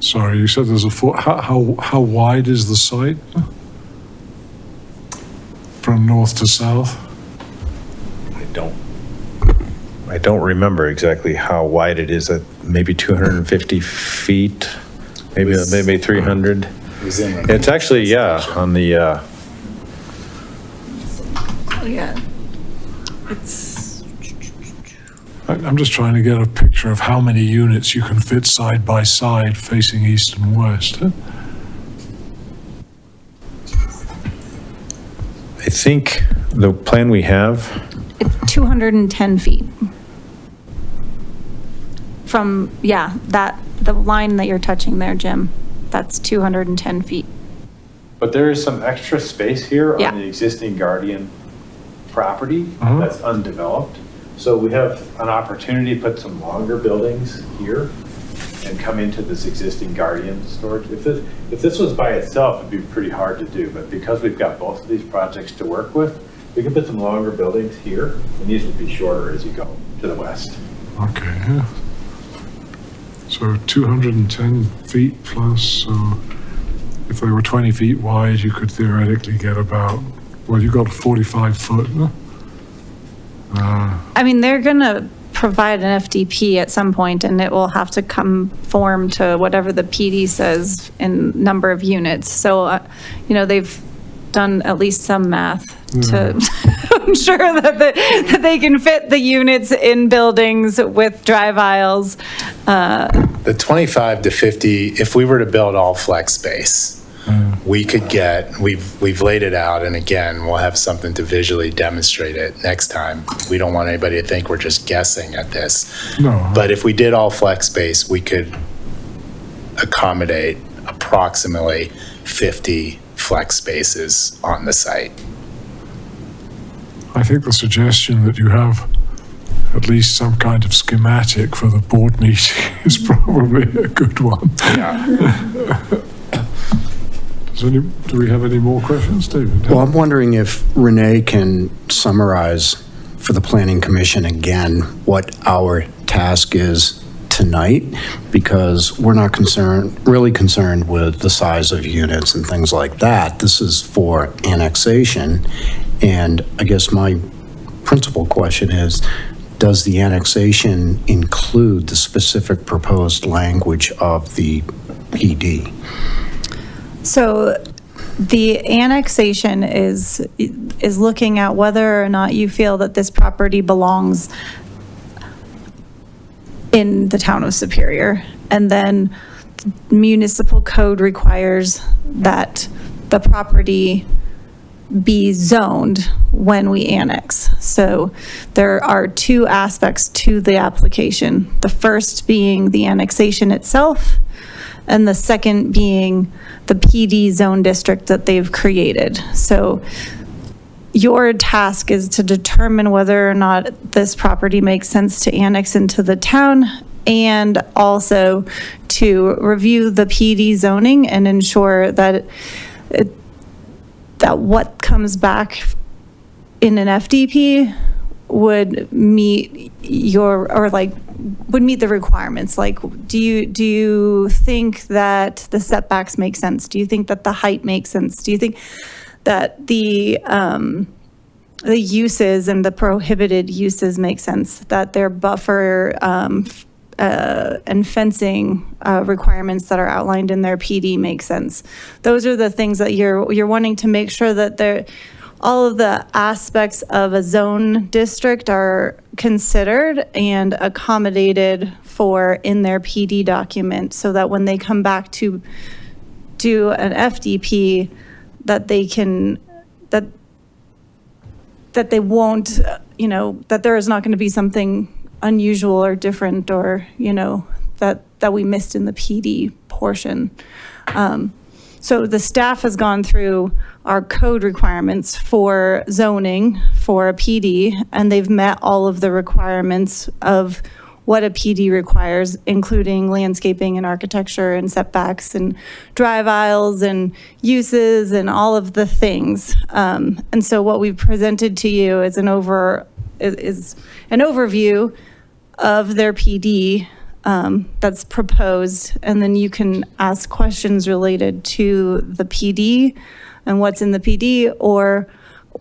sorry, you said there's how wide is the site? From north to south? I don't remember exactly how wide it is, maybe 250 feet, maybe 300. It was in It's actually, yeah, on the, Yeah. It's, I'm just trying to get a picture of how many units you can fit side by side facing east and west. I think the plan we have, it's 210 feet. From, yeah, the line that you're touching there, Jim, that's 210 feet. but there is some extra space here Yeah. on the existing Guardian property Uh-huh. that's undeveloped. So we have an opportunity to put some longer buildings here and come into this existing Guardian storage. If this was by itself, it'd be pretty hard to do, but because we've got both of these projects to work with, we can put some longer buildings here, and these would be shorter as you go to the west. Okay, yeah. So 210 feet plus, so if they were 20 feet wide, you could theoretically get about, well, you got a 45 foot. I mean, they're gonna provide an FDP at some point, and it will have to conform to whatever the PD says in number of units. So, they've done at least some math to ensure that they can fit the units in buildings with drive aisles. The 25 to 50, if we were to build all flex space, we could get, we've laid it out, and again, we'll have something to visually demonstrate it next time. We don't want anybody to think we're just guessing at this. No. But if we did all flex space, we could accommodate approximately 50 flex spaces on the site. I think the suggestion that you have at least some kind of schematic for the board meeting is probably a good one. Do we have any more questions, David? Well, I'm wondering if Renee can summarize for the Planning Commission again what our task is tonight, because we're not really concerned with the size of units and things like that. This is for annexation, and I guess my principal question is, does the annexation include the specific proposed language of the PD? So the annexation is looking at whether or not you feel that this property belongs in the town of Superior. And then municipal code requires that the property be zoned when we annex. So there are two aspects to the application. The first being the annexation itself, and the second being the PD zone district that they've created. So your task is to determine whether or not this property makes sense to annex into the town, and also to review the PD zoning and ensure that that what comes back in an FDP would meet would meet the requirements. Like, do you think that the setbacks make sense? Do you think that the height makes sense? Do you think that the uses and the prohibited uses make sense? That their buffer and fencing requirements that are outlined in their PD make sense? Those are the things that you're wanting to make sure that all of the aspects of a zone district are considered and accommodated for in their PD document, so that when they come back to do an FDP, that they can, that they won't, that there is not going to be something unusual or different, or, that we missed in the PD portion. So the staff has gone through our code requirements for zoning for a PD, and they've met all of the requirements of what a PD requires, including landscaping and architecture and setbacks and drive aisles and uses and all of the things. And so what we've presented to you is an overview of their PD that's proposed, and then you can ask questions related to the PD and what's in the PD, or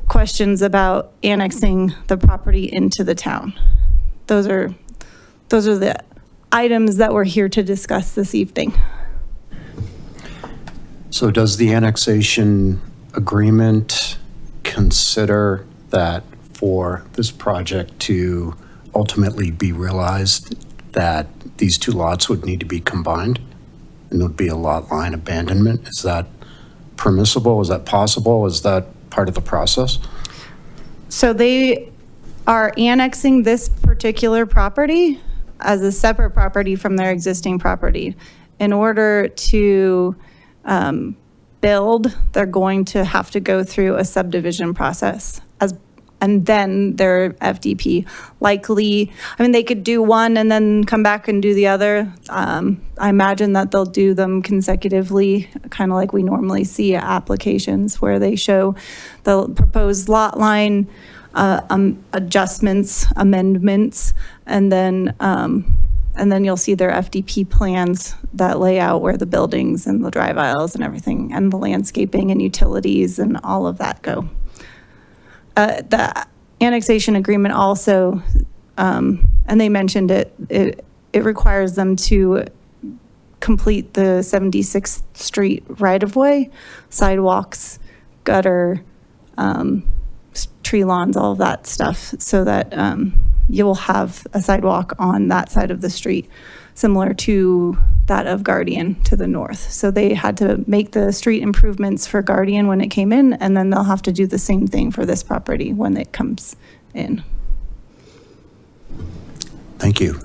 questions about annexing the property into the town. Those are the items that we're here to discuss this evening. So does the annexation agreement consider that for this project to ultimately be realized, that these two lots would need to be combined and there would be a lot line abandonment? Is that permissible? Is that possible? Is that part of the process? So they are annexing this particular property as a separate property from their existing property. In order to build, they're going to have to go through a subdivision process and then their FDP. Likely, I mean, they could do one and then come back and do the other. I imagine that they'll do them consecutively, kind of like we normally see applications where they show the proposed lot line adjustments, amendments, and then you'll see their FDP plans that lay out where the buildings and the drive aisles and everything and the landscaping and utilities and all of that go. The annexation agreement also, and they mentioned it requires them to complete the 76th Street right-of-way, sidewalks, gutter, tree lawns, all of that stuff, so that you will have a sidewalk on that side of the street, similar to that of Guardian to the north. So they had to make the street improvements for Guardian when it came in, and then they'll have to do the same thing for this property when it comes in. Thank you.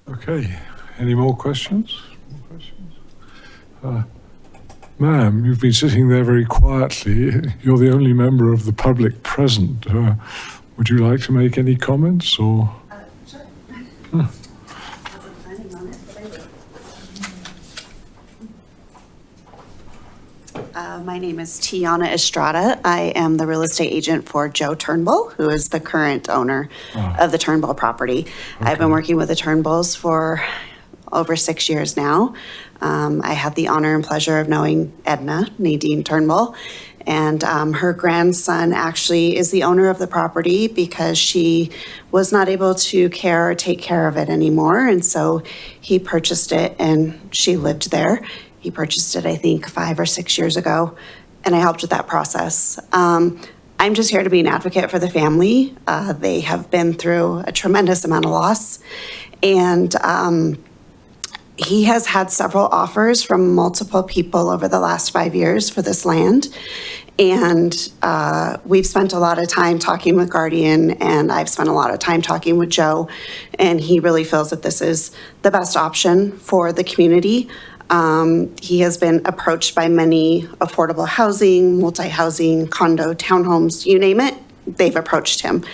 Okay, any more questions? Ma'am, you've been sitting there very quietly. You're the only member of the public present. Would you like to make any comments, or? Sure. Huh. Wasn't planning on it, but I will. My name is Tiana Estrada. I am the real estate agent for Joe Turnbull, who is the current owner of the Turnbull property. Okay. I've been working with the Turnbulls for over 6 years now. I had the honor and pleasure of knowing Edna, Nadine Turnbull, and her grandson actually is the owner of the property because she was not able to care or take care of it anymore. And so he purchased it and she lived there. He purchased it, I think, 5 or 6 years ago, and I helped with that process. I'm just here to be an advocate for the family. They have been through a tremendous amount of loss, and he has had several offers from multiple people over the last 5 years for this land. And we've spent a lot of time talking with Guardian, and I've spent a lot of time talking with Joe, and he really feels that this is the best option for the community. He has been approached by many affordable housing, multi-housing, condo, townhomes, you name it, they've approached him.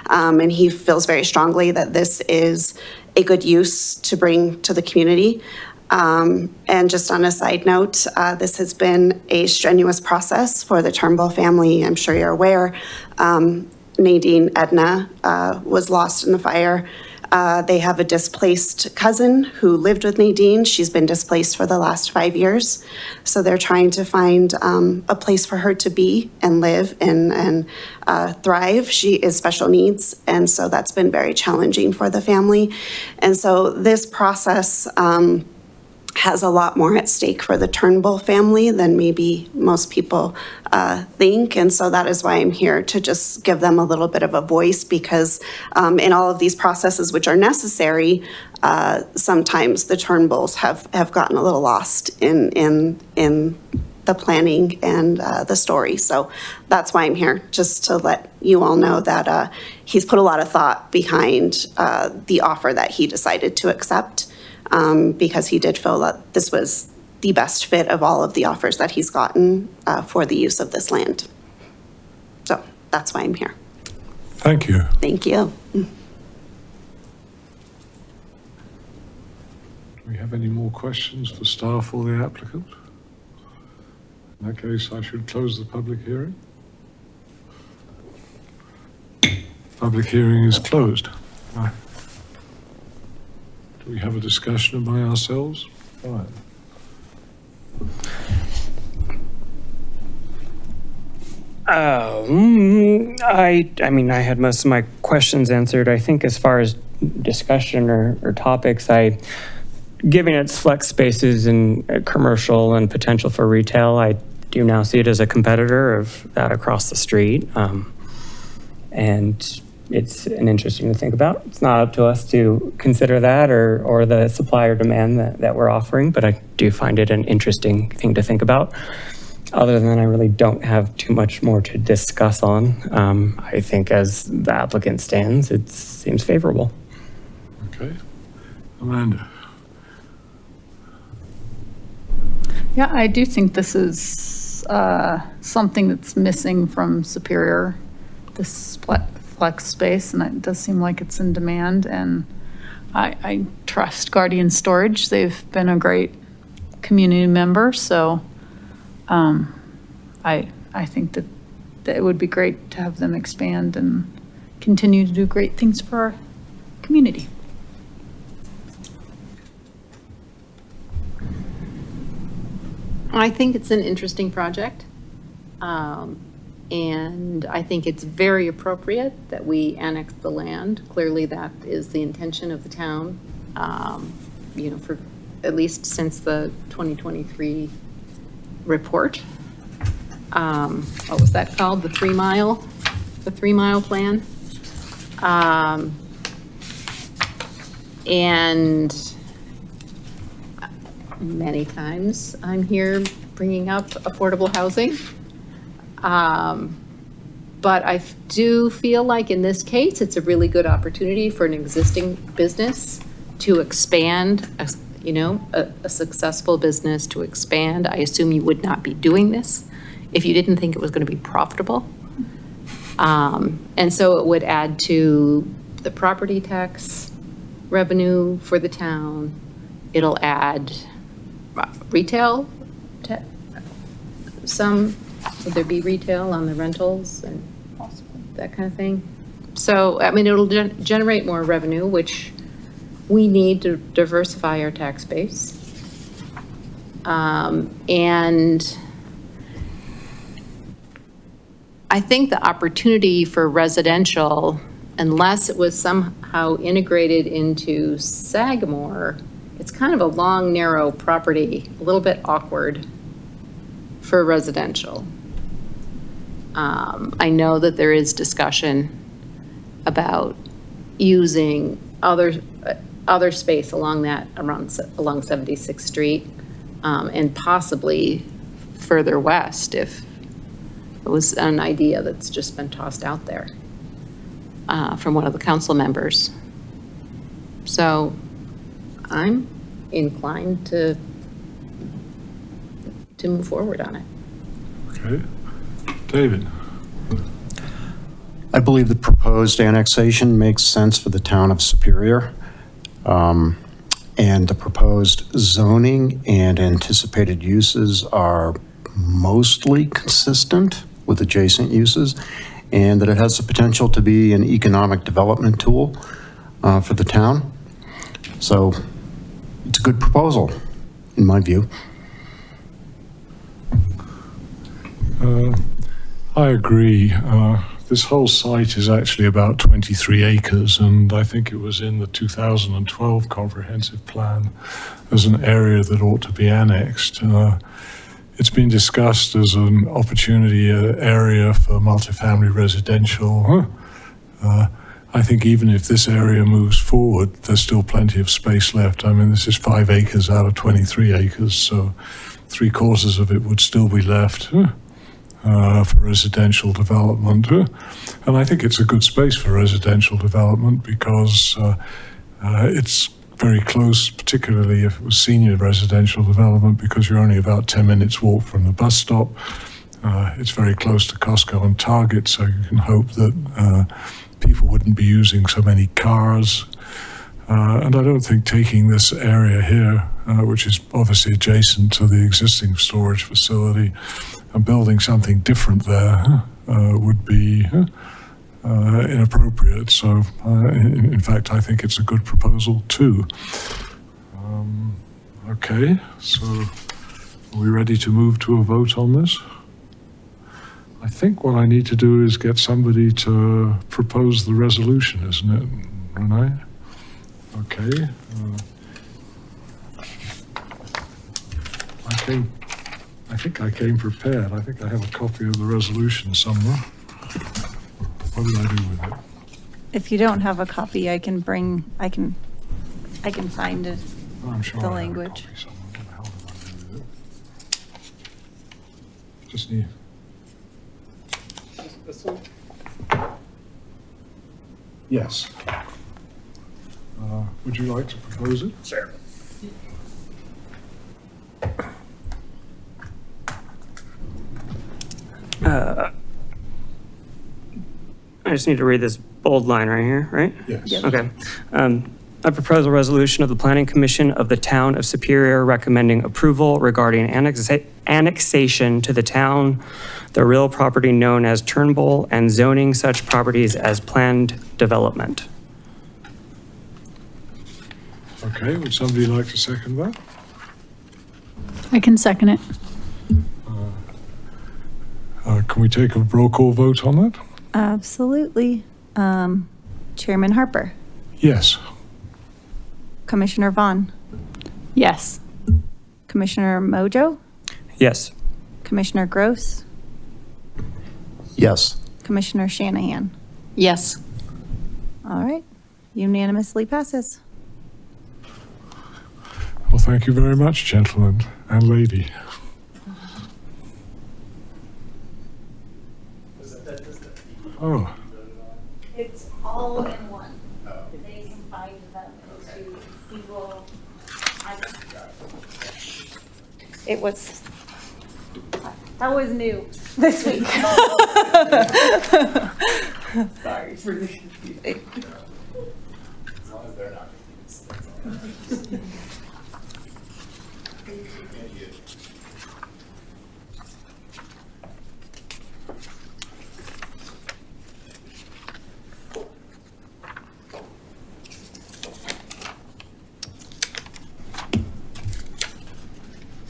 And he feels very strongly that this is a good use to bring to the community. And just on a side note, this has been a strenuous process for the Turnbull family. I'm sure you're aware. Nadine Edna was lost in the fire. They have a displaced cousin who lived with Nadine. She's been displaced for the last 5 years. So they're trying to find a place for her to be and live and thrive. She is special needs, and so that's been very challenging for the family. And so this process has a lot more at stake for the Turnbull family than maybe most people think. And so that is why I'm here, to just give them a little bit of a voice, because in all of these processes, which are necessary, sometimes the Turnbulls have gotten a little lost in the planning and the story. So that's why I'm here, just to let you all know that he's put a lot of thought behind the offer that he decided to accept. because he did feel that this was the best fit of all of the offers that he's gotten for the use of this land. So that's why I'm here. Thank you. Thank you. Do we have any more questions for staff or the applicant? In that case, I should close the public hearing. Public hearing is closed. Do we have a discussion among ourselves? Fine. I mean, I had most of my questions answered. I think as far as discussion or topics, given its flex spaces and commercial and potential for retail, I do now see it as a competitor of that across the street. And it's an interesting to think about. It's not up to us to consider that or the supply or demand that we're offering, but I do find it an interesting thing to think about. Other than that, I really don't have too much more to discuss on. I think as the applicant stands, it seems favorable. Okay. Amanda? Yeah, I do think this is something that's missing from Superior, this flex space, and it does seem like it's in demand. And I trust Guardian Storage. They've been a great community member, so I think that it would be great to have them expand and continue to do great things for our community. I think it's an interesting project. And I think it's very appropriate that we annex the land. Clearly, that is the intention of the town, for at least since the 2023 report. What was that called? The 3 mile plan. And many times I'm here bringing up affordable housing. But I do feel like in this case, it's a really good opportunity for an existing business to expand, a successful business to expand. I assume you would not be doing this if you didn't think it was going to be profitable. And so it would add to the property tax revenue for the town. It'll add retail, would there be retail on the rentals and that kind of thing? So, I mean, it'll generate more revenue, which we need to diversify our tax base. And I think the opportunity for residential, unless it was somehow integrated into Sagamore, it's kind of a long, narrow property, a little bit awkward for residential. I know that there is discussion about using other space along 76th Street, and possibly further west if it was an idea that's just been tossed out there from one of the council members. So I'm inclined to move forward on it. Okay. David? I believe the proposed annexation makes sense for the town of Superior. And the proposed zoning and anticipated uses are mostly consistent with adjacent uses, and that it has the potential to be an economic development tool for the town. So it's a good proposal, in my view. I agree. This whole site is actually about 23 acres, and I think it was in the 2012 comprehensive plan as an area that ought to be annexed. It's been discussed as an opportunity area for multifamily residential. I think even if this area moves forward, there's still plenty of space left. I mean, this is 5 acres out of 23 acres, so 3/4 of it would still be left for residential development. And I think it's a good space for residential development because it's very close, particularly if it was senior residential development, because you're only about 10 minutes walk from the bus stop. It's very close to Costco and Target, so you can hope that people wouldn't be using so many cars. And I don't think taking this area here, which is obviously adjacent to the existing storage facility, and building something different there would be inappropriate. So, in fact, I think it's a good proposal too. Okay, so are we ready to move to a vote on this? I think what I need to do is get somebody to propose the resolution, isn't it, Renee? Okay. I think I came prepared. I think I have a copy of the resolution somewhere. What did I do with it? If you don't have a copy, I can find it. Oh, I'm sure The I have a language. copy somewhere. What the hell did I do with it? Just need. This one? Yes. Would you like to propose it? Sure. I just need to read this bold line right here, right? Yes. Okay. I propose a resolution of the Planning Commission of the Town of Superior recommending approval regarding annexation to the town, the real property known as Turnbull, and zoning such properties as planned development. Okay, would somebody like to second that? I can second it. Can we take a roll call vote on that? Absolutely. Chairman Harper, Yes. Commissioner Vaughn, Yes. Commissioner Mojo, Yes. Commissioner Gross, Yes. Commissioner Shanahan. Yes. All right, unanimously passes. Well, thank you very much, gentlemen and lady. Oh, It's all in one. They combined them into single. It was, that was new this week. Sorry for the confusion. As long as they're not confused.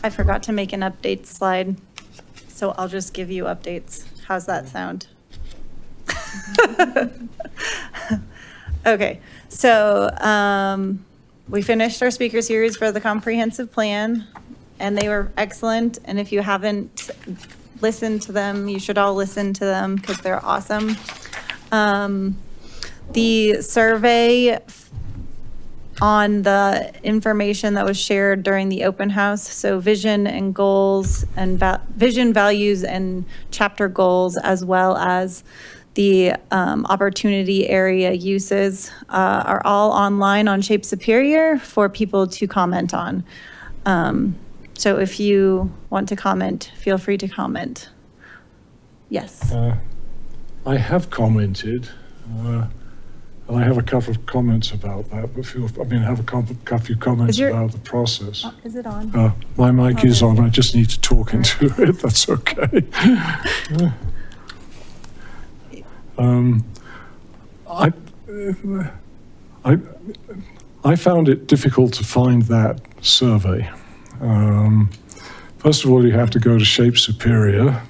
I forgot to make an update slide, so I'll just give you updates. How's that sound? Okay, so we finished our speaker series for the comprehensive plan, and they were excellent. And if you haven't listened to them, you should all listen to them because they're awesome. The survey on the information that was shared during the open house, so vision and goals and vision, values, and chapter goals, as well as the opportunity area uses are all online on Shape Superior for people to comment on. So if you want to comment, feel free to comment. Yes. I have commented, and I have a couple of comments about that, but I have a couple of comments about the process. Is it on? My mic is on, I just need to talk into it, that's okay. I found it difficult to find that survey. First of all, you have to go to Shape Superior,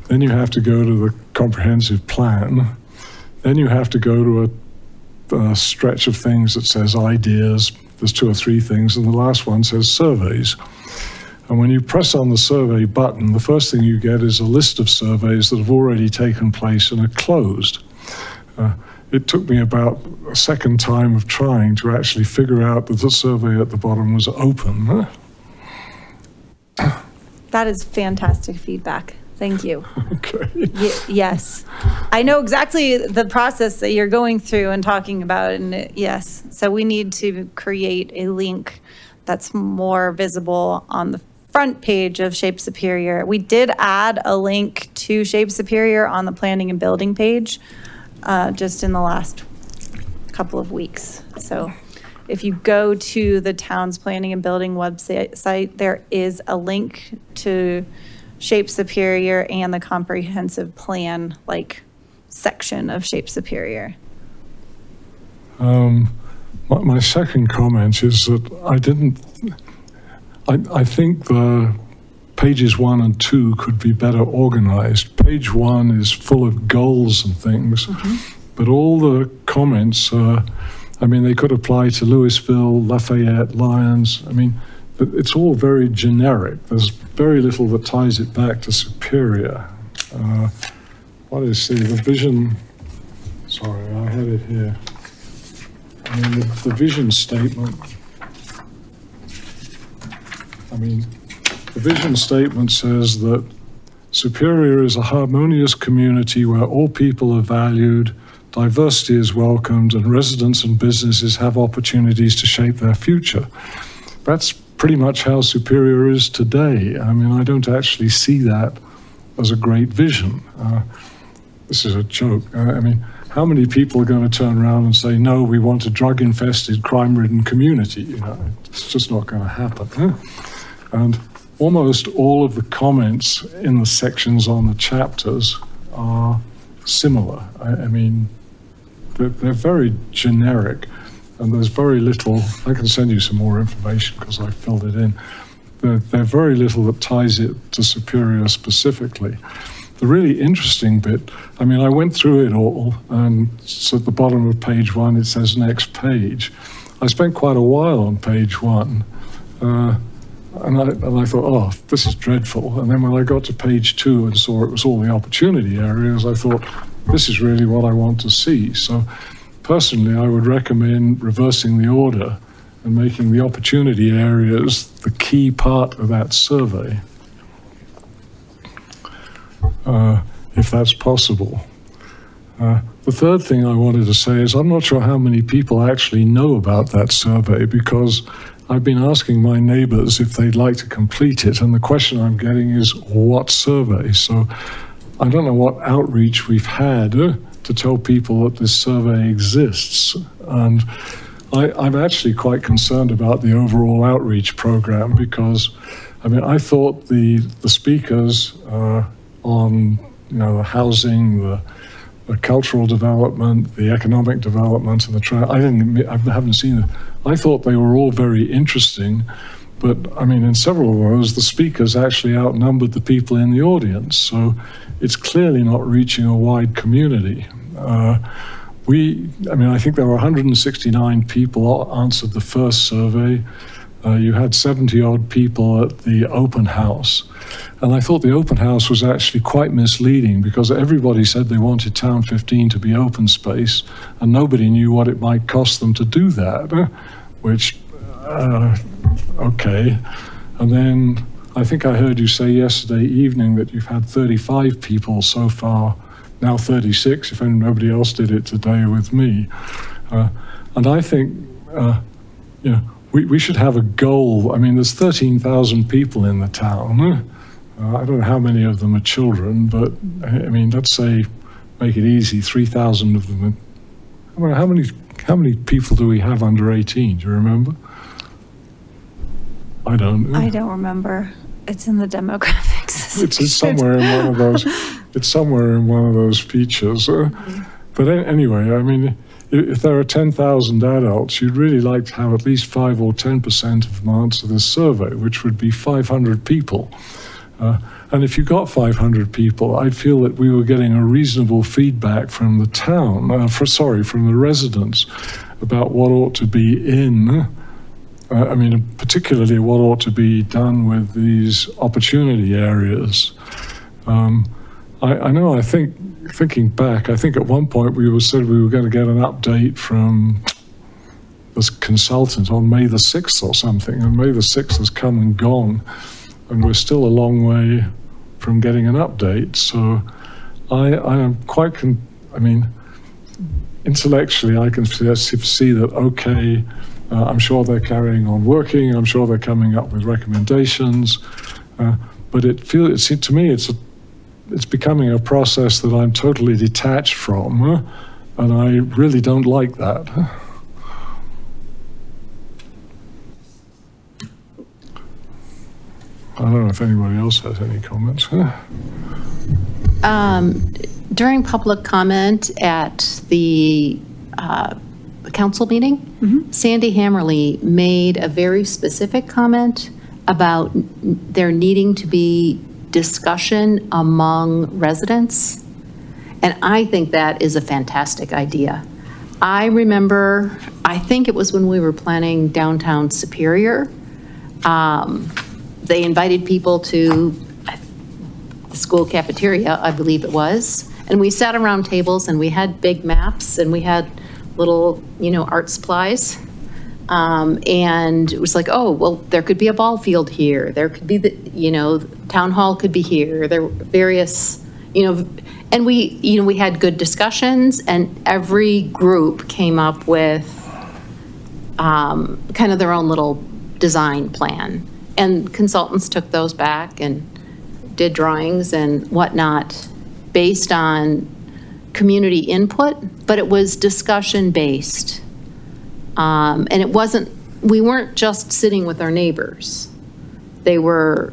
then you have to go to the comprehensive plan, then you have to go to a stretch of things that says ideas, there's 2 or 3 things, and the last one says surveys. And when you press on the survey button, the first thing you get is a list of surveys that have already taken place and are closed. It took me about a second time of trying to actually figure out that the survey at the bottom was open. That is fantastic feedback. Thank you. Okay. Yes. I know exactly the process that you're going through and talking about, and yes. So we need to create a link that's more visible on the front page of Shape Superior. We did add a link to Shape Superior on the planning and building page just in the last couple of weeks. So if you go to the town's planning and building website, there is a link to Shape Superior and the comprehensive plan, section of Shape Superior. My second comment is that I think the pages 1 and 2 could be better organized. Page 1 is full of goals and things, but all the comments, they could apply to Louisville, Lafayette, Lyons. But it's all very generic. There's very little that ties it back to Superior. What is the vision? Sorry, I had it here. The vision statement. The vision statement says that Superior is a harmonious community where all people are valued, diversity is welcomed, and residents and businesses have opportunities to shape their future. That's pretty much how Superior is today. I don't actually see that as a great vision. This is a joke. How many people are going to turn around and say, no, we want a drug-infested, crime-ridden community? It's just not going to happen. And almost all of the comments in the sections on the chapters are similar. They're very generic, and there's very little. I can send you some more information because I filled it in. There's very little that ties it to Superior specifically. The really interesting bit, I went through it all, and so at the bottom of page 1 it says next page. I spent quite a while on page 1, and I thought, oh, this is dreadful. And then when I got to page 2 and saw it was all the opportunity areas, I thought, this is really what I want to see. So personally, I would recommend reversing the order and making the opportunity areas the key part of that survey, if that's possible. The third thing I wanted to say is I'm not sure how many people actually know about that survey, because I've been asking my neighbors if they'd like to complete it, and the question I'm getting is, what survey? So I don't know what outreach we've had to tell people that this survey exists. And I'm actually quite concerned about the overall outreach program, because, I thought the speakers on, the housing, the cultural development, the economic development, and I haven't seen it. I thought they were all very interesting, but in several of those, the speakers actually outnumbered the people in the audience. So it's clearly not reaching a wide community. I think there were 169 people answered the first survey. You had 70-odd people at the open house. And I thought the open house was actually quite misleading, because everybody said they wanted Town 15 to be open space, and nobody knew what it might cost them to do that, which, okay. And then I think I heard you say yesterday evening that you've had 35 people so far, now 36, if nobody else did it today with me. And I think, we should have a goal. There's 13,000 people in the town. I don't know how many of them are children, but let's say, make it easy, 3,000 of them. How many people do we have under 18? Do you remember? I don't. I don't remember. It's in the demographics. It's somewhere in one of those. It's somewhere in one of those features. But anyway, if there are 10,000 adults, you'd really like to have at least 5 or 10% of them answer this survey, which would be 500 people. And if you got 500 people, I'd feel that we were getting a reasonable feedback from the town, from the residents, about what ought to be in. Particularly what ought to be done with these opportunity areas. Thinking back, I think at one point we said we were going to get an update from this consultant on May the 6th or something, and May the 6th has come and gone, and we're still a long way from getting an update. So I am quite, intellectually, I can see that, okay, I'm sure they're carrying on working, I'm sure they're coming up with recommendations, but it seems to me it's becoming a process that I'm totally detached from, and I really don't like that. I don't know if anybody else has any comments. During public comment at the council meeting, Sandy Hammerly made a very specific comment about there needing to be discussion among residents. And I think that is a fantastic idea. I remember, I think it was when we were planning downtown Superior, they invited people to the school cafeteria, I believe it was, and we sat around tables and we had big maps and we had little, art supplies. And it was like, oh, well, there could be a ball field here. There could be town hall could be here. There were various, and we had good discussions, and every group came up with kind of their own little design plan. And consultants took those back and did drawings and whatnot based on community input, but it was discussion-based. And we weren't just sitting with our neighbors. They were,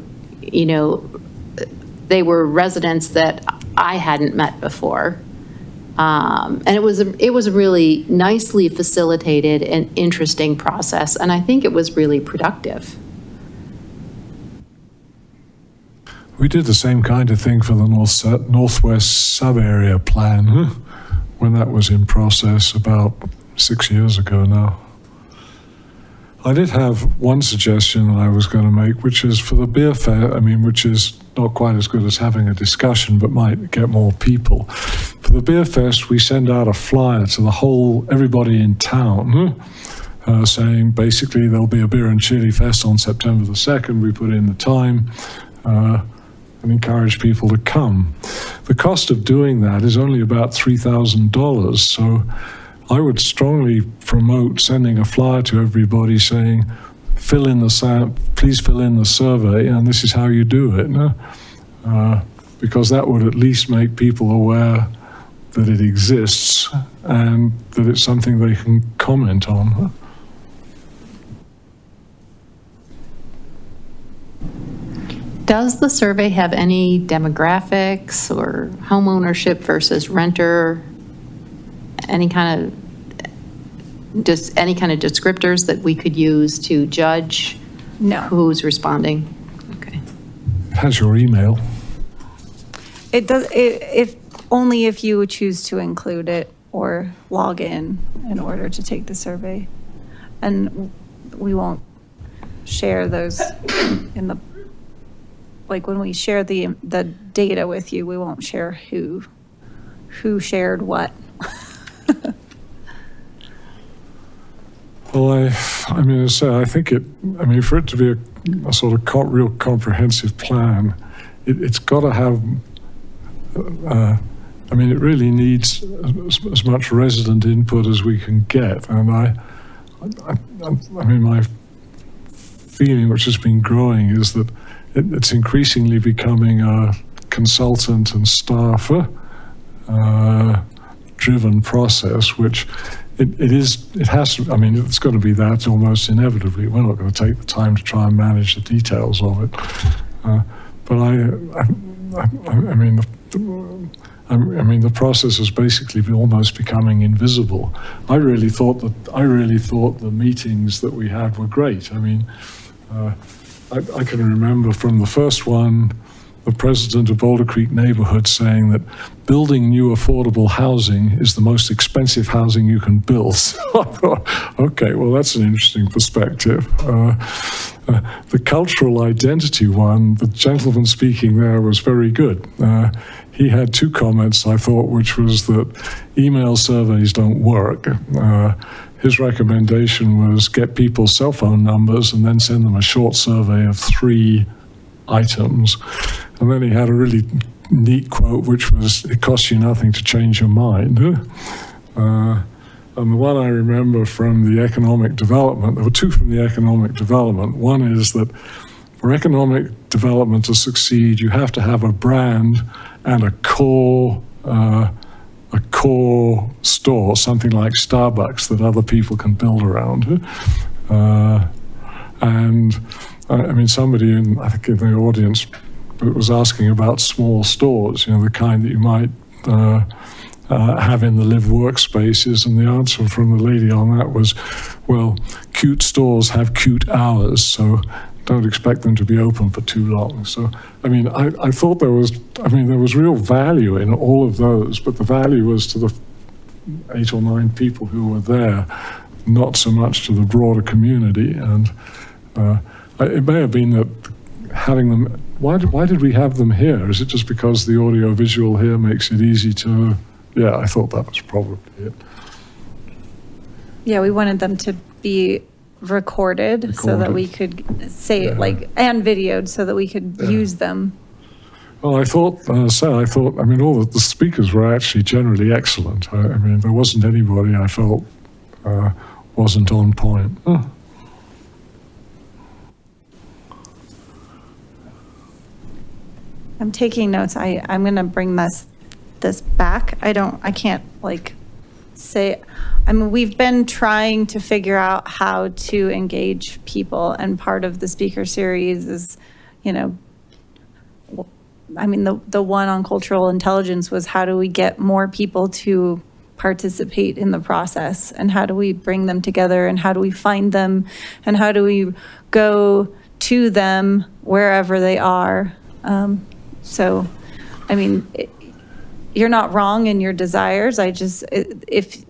they were residents that I hadn't met before. And it was a really nicely facilitated and interesting process, and I think it was really productive. We did the same kind of thing for the Northwest sub-area plan when that was in process about 6 years ago now. I did have one suggestion that I was going to make, which is for the beer fair, which is not quite as good as having a discussion, but might get more people. For the beer fest, we send out a flyer to everybody in town, saying basically there'll be a beer and chili fest on September the 2nd. We put in the time, and encourage people to come. The cost of doing that is only about $3,000, so I would strongly promote sending a flyer to everybody saying, please fill in the survey, and this is how you do it, because that would at least make people aware that it exists and that it's something they can comment on. Does the survey have any demographics or home ownership versus renter? Any kind of descriptors that we could use to judge who's responding? Okay. It has your email. It does, if only if you choose to include it or log in order to take the survey. And we won't share those in the, like when we share the data with you, we won't share who shared what. Well, I think for it to be a sort of real comprehensive plan, it's got to have, it really needs as much resident input as we can get. And my feeling, which has been growing, is that it's increasingly becoming a consultant and staff driven process, which it's going to be that almost inevitably. We're not going to take the time to try and manage the details of it. The process is basically almost becoming invisible. I really thought the meetings that we had were great. I can remember from the first one, the president of Boulder Creek neighborhood saying that building new affordable housing is the most expensive housing you can build. So I thought, okay, well, that's an interesting perspective. The cultural identity one, the gentleman speaking there was very good. He had two comments, I thought, which was that email surveys don't work. His recommendation was get people's cell phone numbers and then send them a short survey of 3 items. And then he had a really neat quote, which was, "It costs you nothing to change your mind." And the one I remember from the economic development, there were two from the economic development. One is that for economic development to succeed, you have to have a brand and a core store, something like Starbucks that other people can build around. And I mean, somebody I think in the audience was asking about small stores, the kind that you might have in the live workspaces, and the answer from the lady on that was, well, cute stores have cute hours, so don't expect them to be open for too long. So, I mean, I thought there was real value in all of those, but the value was to the 8 or 9 people who were there, not so much to the broader community. And it may have been that having them, why did we have them here? Is it just because the audio visual here makes it easy to, yeah, I thought that was probably it. Yeah, we wanted them to be recorded so that we could say, and videoed so that we could use them. Well, I thought, all the speakers were actually generally excellent. I mean, there wasn't anybody I felt wasn't on point. I'm taking notes. I'm going to bring this back. I can't say, I mean, we've been trying to figure out how to engage people, and part of the speaker series is, I mean, the one on cultural intelligence was how do we get more people to participate in the process, and how do we bring them together, and how do we find them, and how do we go to them wherever they are. So, I mean, you're not wrong in your desires. If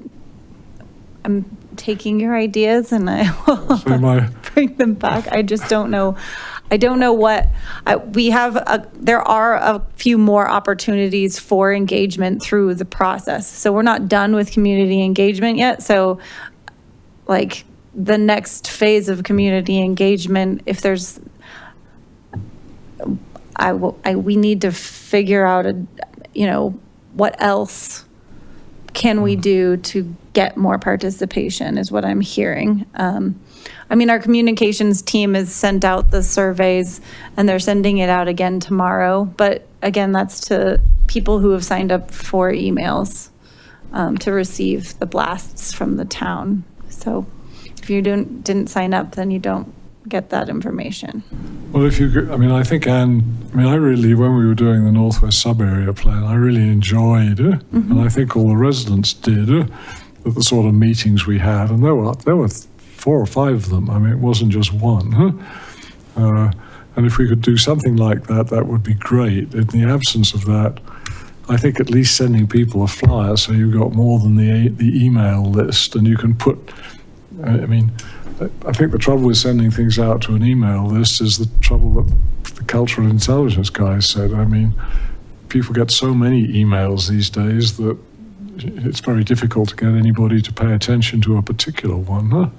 I'm taking your ideas and I will bring them back. I just don't know. I don't know what there are a few more opportunities for engagement through the process. So we're not done with community engagement yet. So the next phase of community engagement, if there's, we need to figure out what else can we do to get more participation is what I'm hearing. I mean, our communications team has sent out the surveys and they're sending it out again tomorrow. But again, that's to people who have signed up for emails to receive the blasts from the town. So if you didn't sign up, then you don't get that information. Well, I really, when we were doing the Northwest Subarea plan, I really enjoyed it, and I think all the residents did, at the sort of meetings we had, and there were 4 or 5 of them. I mean, it wasn't just one. And if we could do something like that, that would be great. In the absence of that, I think at least sending people a flyer so you've got more than the email list, and you can put, I think the trouble with sending things out to an email list is the trouble that the cultural intelligence guys said. I mean, people get so many emails these days that it's very difficult to get anybody to pay attention to a particular one.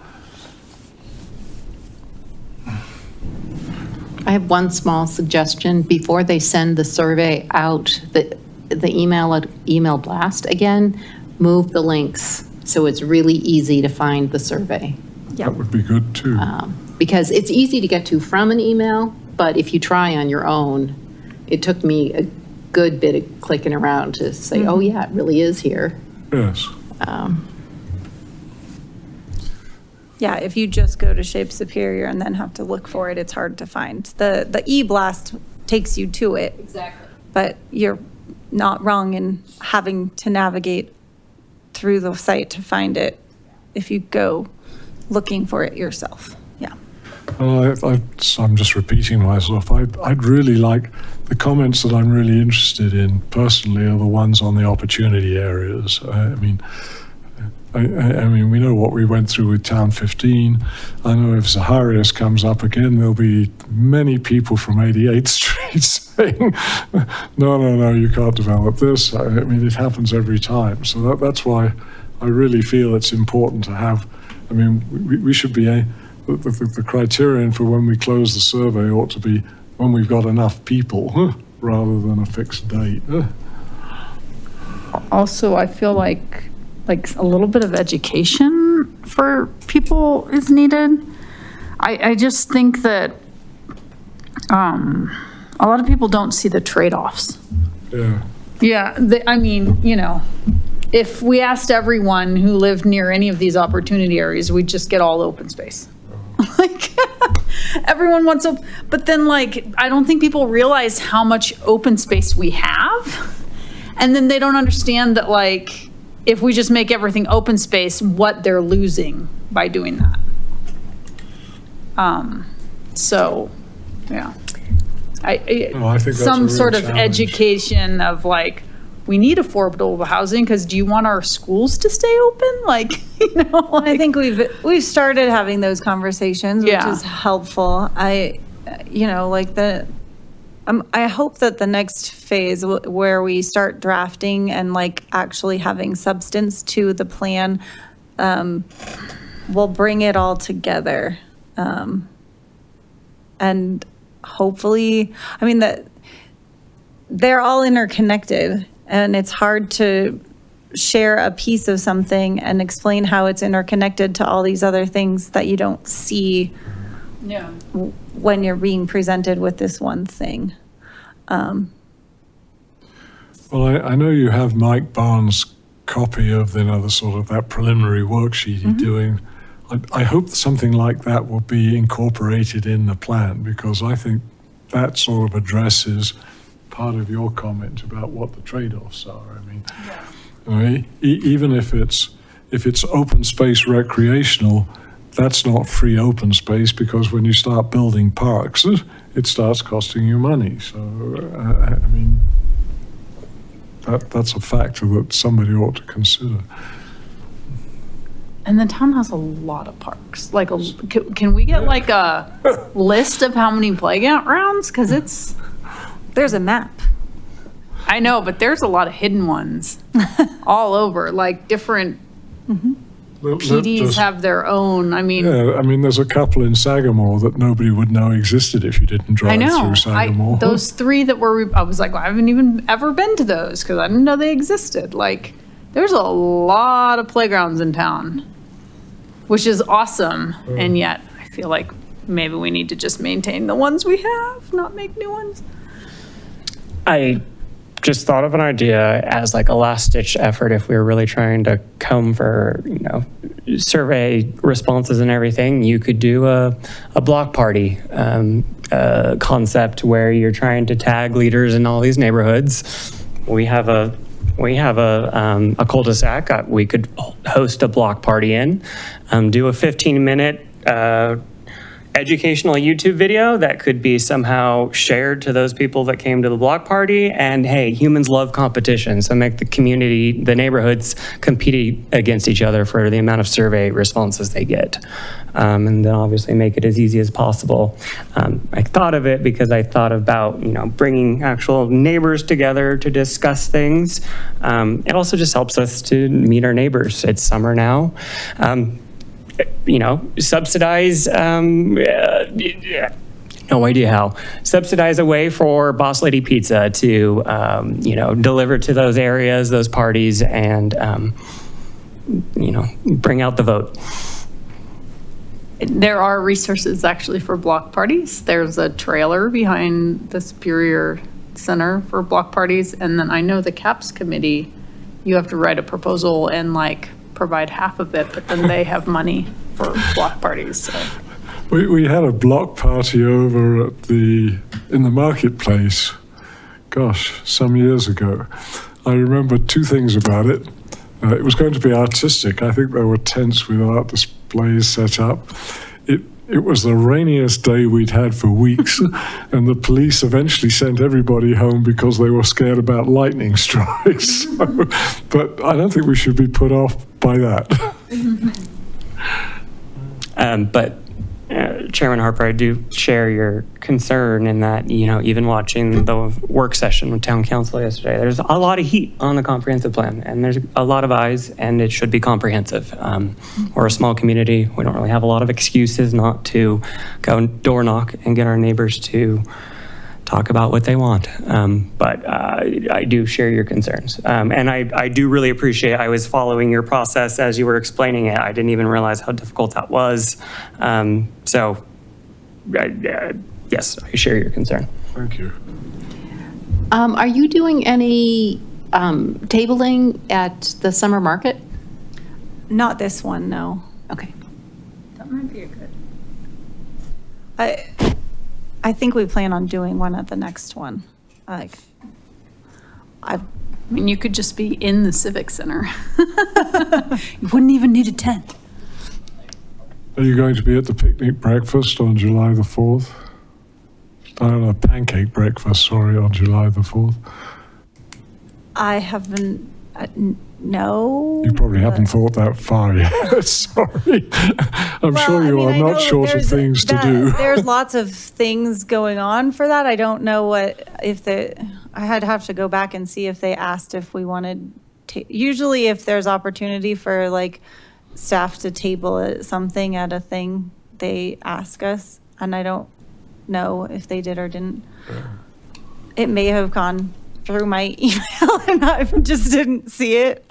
I have one small suggestion. Before they send the survey out, the email blast again, move the links so it's really easy to find the survey. Yeah. That would be good too. Because it's easy to get to from an email, but if you try on your own, it took me a good bit of clicking around to say, oh yeah, it really is here. Yes. Yeah, if you just go to Shape Superior and then have to look for it, it's hard to find. The e-blast takes you to it. Exactly. But you're not wrong in having to navigate through the site to find it if you go looking for it yourself. Yeah. Well, I'm just repeating myself. I'd really like, the comments that I'm really interested in personally are the ones on the opportunity areas. I mean, we know what we went through with Town 15. I know if Zaharias comes up again, there'll be many people from 88th Street saying, no, you can't develop this. I mean, it happens every time. So that's why I really feel it's important to have, we should be, the criterion for when we close the survey ought to be when we've got enough people rather than a fixed date. Also, I feel like a little bit of education for people is needed. I just think that a lot of people don't see the trade-offs. Yeah. Yeah, I mean, if we asked everyone who lived near any of these opportunity areas, we'd just get all open space. Like, everyone wants to, but then I don't think people realize how much open space we have. And then they don't understand that if we just make everything open space, what they're losing by doing that. So, yeah. I think that's some a real sort of challenge. education of we need affordable housing because do you want our schools to stay open? I think we've started having those conversations, which Yeah. is helpful. I hope that the next phase where we start drafting and actually having substance to the plan, will bring it all together. And hopefully, that they're all interconnected, and it's hard to share a piece of something and explain how it's interconnected to all these other things that you don't see when you're being presented with this one thing. Well, I know you have Mike Barnes' copy of the sort of that preliminary worksheet you're doing. I hope something like that will be incorporated in the plan, because I think that sort of addresses part of your comment about what the trade-offs are. Even if it's open space recreational, that's not free open space, because when you start building parks, it starts costing you money. So, that's a factor that somebody ought to consider. And the town has a lot of parks. Can we get a list of how many playgrounds? Because There's a map. I know, but there's a lot of hidden ones all over, different PDs have their own. There's a couple in Sagamore that nobody would know existed if you didn't drive I know. through Sagamore. Those three that I was I haven't even ever been to those because I didn't know they existed. There's a lot of playgrounds in town, which is awesome. And yet I feel like maybe we need to just maintain the ones we have, not make new ones. I just thought of an idea as a last-ditch effort if we were really trying to comb for, survey responses and everything. You could do a block party concept where you're trying to tag leaders in all these neighborhoods. We have a cul-de-sac we could host a block party in, do a 15-minute educational YouTube video that could be somehow shared to those people that came to the block party. And hey, humans love competition, so make the community, the neighborhoods compete against each other for the amount of survey responses they get. And then obviously make it as easy as possible. I thought of it because I thought about, bringing actual neighbors together to discuss things. It also just helps us to meet our neighbors. It's summer now. Subsidize, no idea how, subsidize a way for Boss Lady Pizza to, deliver to those areas, those parties, and, bring out the vote. There are resources actually for block parties. There's a trailer behind the Superior Center for block parties. And then I know the CAPS committee, you have to write a proposal and provide half of it, but then they have money for block parties. So. We had a block party over in the marketplace, some years ago. I remember two things about it. It was going to be artistic. I think there were tents with art displays set up. It was the rainiest day we'd had for weeks, and the police eventually sent everybody home because they were scared about lightning strikes. But I don't think we should be put off by that. But Chairman Harper, I do share your concern in that, even watching the work session with Town Council yesterday, there's a lot of heat on the comprehensive plan, and there's a lot of eyes, and it should be comprehensive. We're a small community. We don't really have a lot of excuses not to go and door knock and get our neighbors to talk about what they want. But I do share your concerns. And I do really appreciate, I was following your process as you were explaining it. I didn't even realize how difficult that was. So, yes, I share your concern. Thank you. Are you doing any tabling at the summer market? Not this one, no. Okay. That might be a good. I think we plan on doing one at the next one. I mean, you could just be in the Civic Center. You wouldn't even need a tent. Are you going to be at the picnic breakfast on July the 4th? Pancake breakfast, sorry, on July the 4th. I haven't, no. You probably haven't thought that far yet, sorry. I'm Well, sure I you mean, are I not know short of there's things to that- do. There's lots of things going on for that. I don't know I'd have to go back and see if they asked if we wanted, usually if there's opportunity for like staff to table something at a thing, they ask us, and I don't know if they did or didn't. It may have gone through my email and I just didn't see it.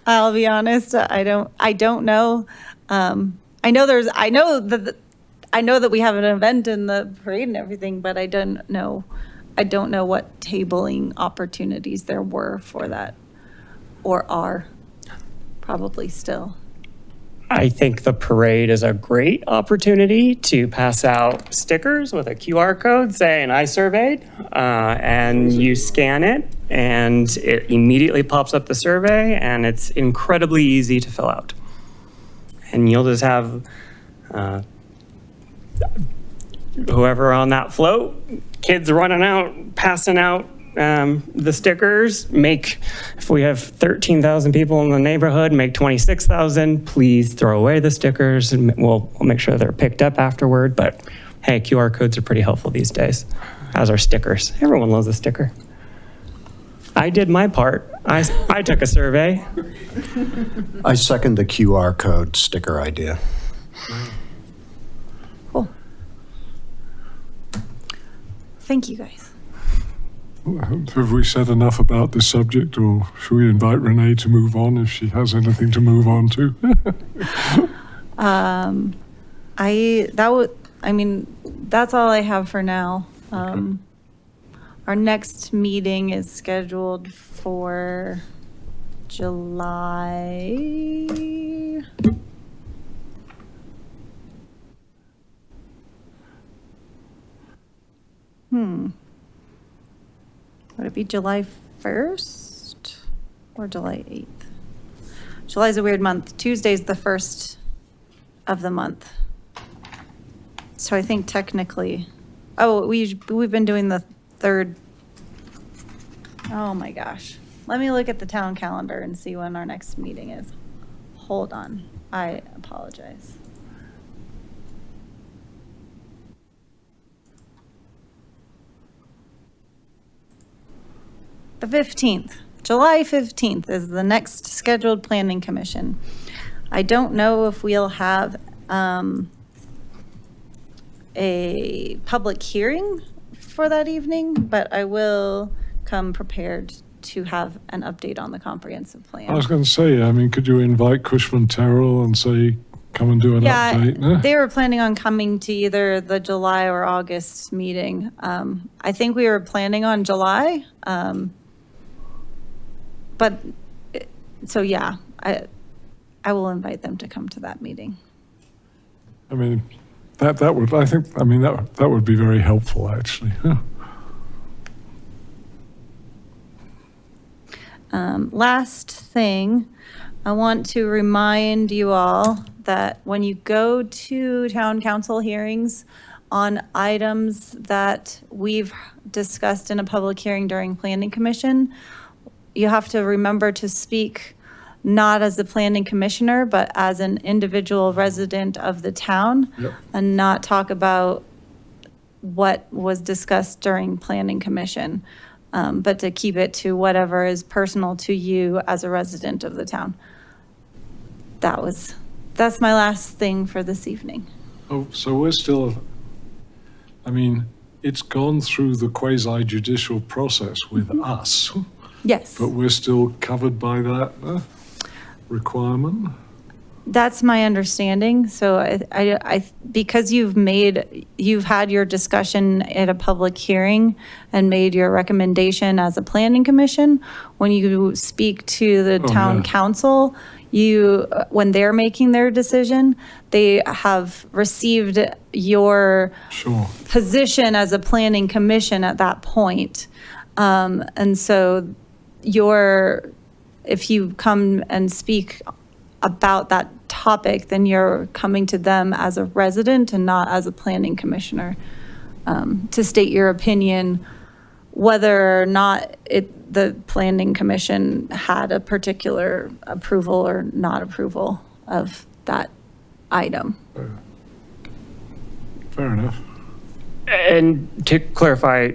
I'll be honest. I don't know. I know that we have an event in the parade and everything, but I don't know what tabling opportunities there were for that, or are probably still. I think the parade is a great opportunity to pass out stickers with a QR code saying I surveyed, and you scan it and it immediately pops up the survey, and it's incredibly easy to fill out. And you'll just have whoever on that float, kids running out, passing out the stickers. If we have 13,000 people in the neighborhood, make 26,000. Please throw away the stickers, and we'll make sure they're picked up afterward. But hey, QR codes are pretty helpful these days, as are stickers. Everyone loves a sticker. I did my part. I took a survey. I second the QR code sticker idea. Cool. Thank you, guys. Have we said enough about this subject, or should we invite Renee to move on if she has anything to move on to? That's all I have for now. Our next meeting is scheduled for July. Would it be July 1st or July 8th? July's a weird month. Tuesday's the 1st of the month. So I think technically, we've been doing the 3rd. Oh my gosh. Let me look at the town calendar and see when our next meeting is. Hold on. I apologize. The 15th, July 15th is the next scheduled planning commission. I don't know if we'll have a public hearing for that evening, but I will come prepared to have an update on the comprehensive plan. I was going to say, could you invite Cushman Terrell and say, come and do an update? Yeah, they were planning on coming to either the July or August meeting. I think we were planning on July. But, so yeah, I will invite them to come to that meeting. That would be very helpful, actually. Last thing, I want to remind you all that when you go to town council hearings on items that we've discussed in a public hearing during planning commission, you have to remember to speak not as the planning commissioner, but as an individual resident of the town. Yep. And not talk about what was discussed during planning commission, but to keep it to whatever is personal to you as a resident of the town. That's my last thing for this evening. Oh, so we're still, it's gone through the quasi-judicial process with us, Yes. but we're still covered by that requirement? That's my understanding. So because you've had your discussion at a public hearing and made your recommendation as a planning commission, when you speak to the town yeah. council, when they're making their decision, they have received your Sure. position as a planning commission at that point. And so if you come and speak about that topic, then you're coming to them as a resident and not as a planning commissioner, to state your opinion, whether or not the planning commission had a particular approval or not approval of that item. Fair enough. And to clarify,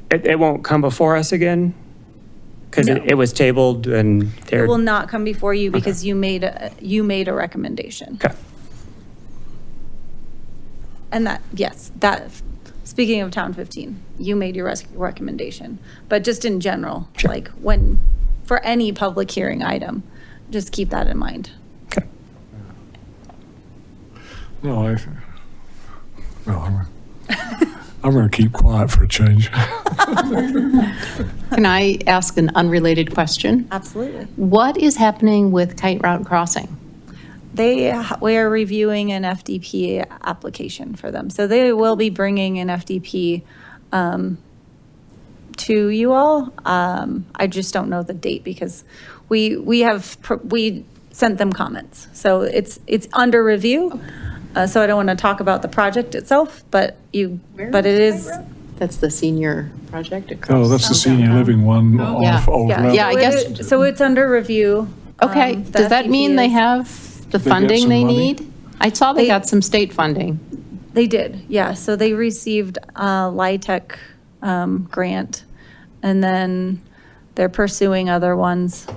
it won't come before us again? Because No. it was tabled and It they're, will not come before you because you made a recommendation. okay. And speaking of Town 15, you made your recommendation. But just in general, Sure. like for any public hearing item, just keep that in mind. Okay. No, I'm going to keep quiet for a change. Can I ask an unrelated question? Absolutely. What is happening with Kite Route Crossing? We are reviewing an FDP application for them. So they will be bringing an FDP to you all. I just don't know the date because we sent them comments. So it's under review. So I don't want to talk about the project itself, but it is. That's the senior project? Oh, that's the senior living one Yeah. off Old Yeah, Level. Yeah, I guess- So it's under review. Okay, The does that mean they FDP is- have the Did they get funding some they money? need? I saw they They- got some state funding. They did, yeah. So they received a LIHTC grant, and then they're pursuing other ones.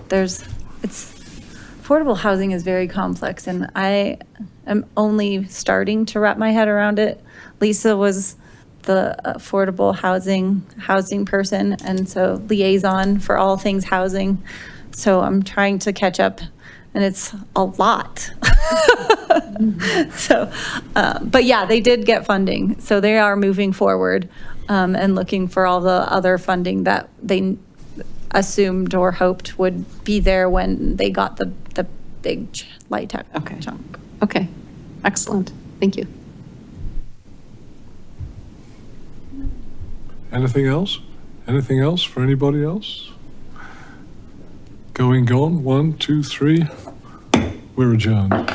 Affordable housing is very complex, and I am only starting to wrap my head around it. Lisa was the affordable housing person, and so liaison for all things housing. So I'm trying to catch up, and it's a lot. So, but yeah, they did get funding, so they are moving forward and looking for all the other funding that they assumed or hoped would be there when they got the big LIHTC Okay. chunk. Okay, excellent. Thank you. Anything else? Anything else for anybody else? Going gone? 1, 2, 3. We're adjourned.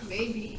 Maybe.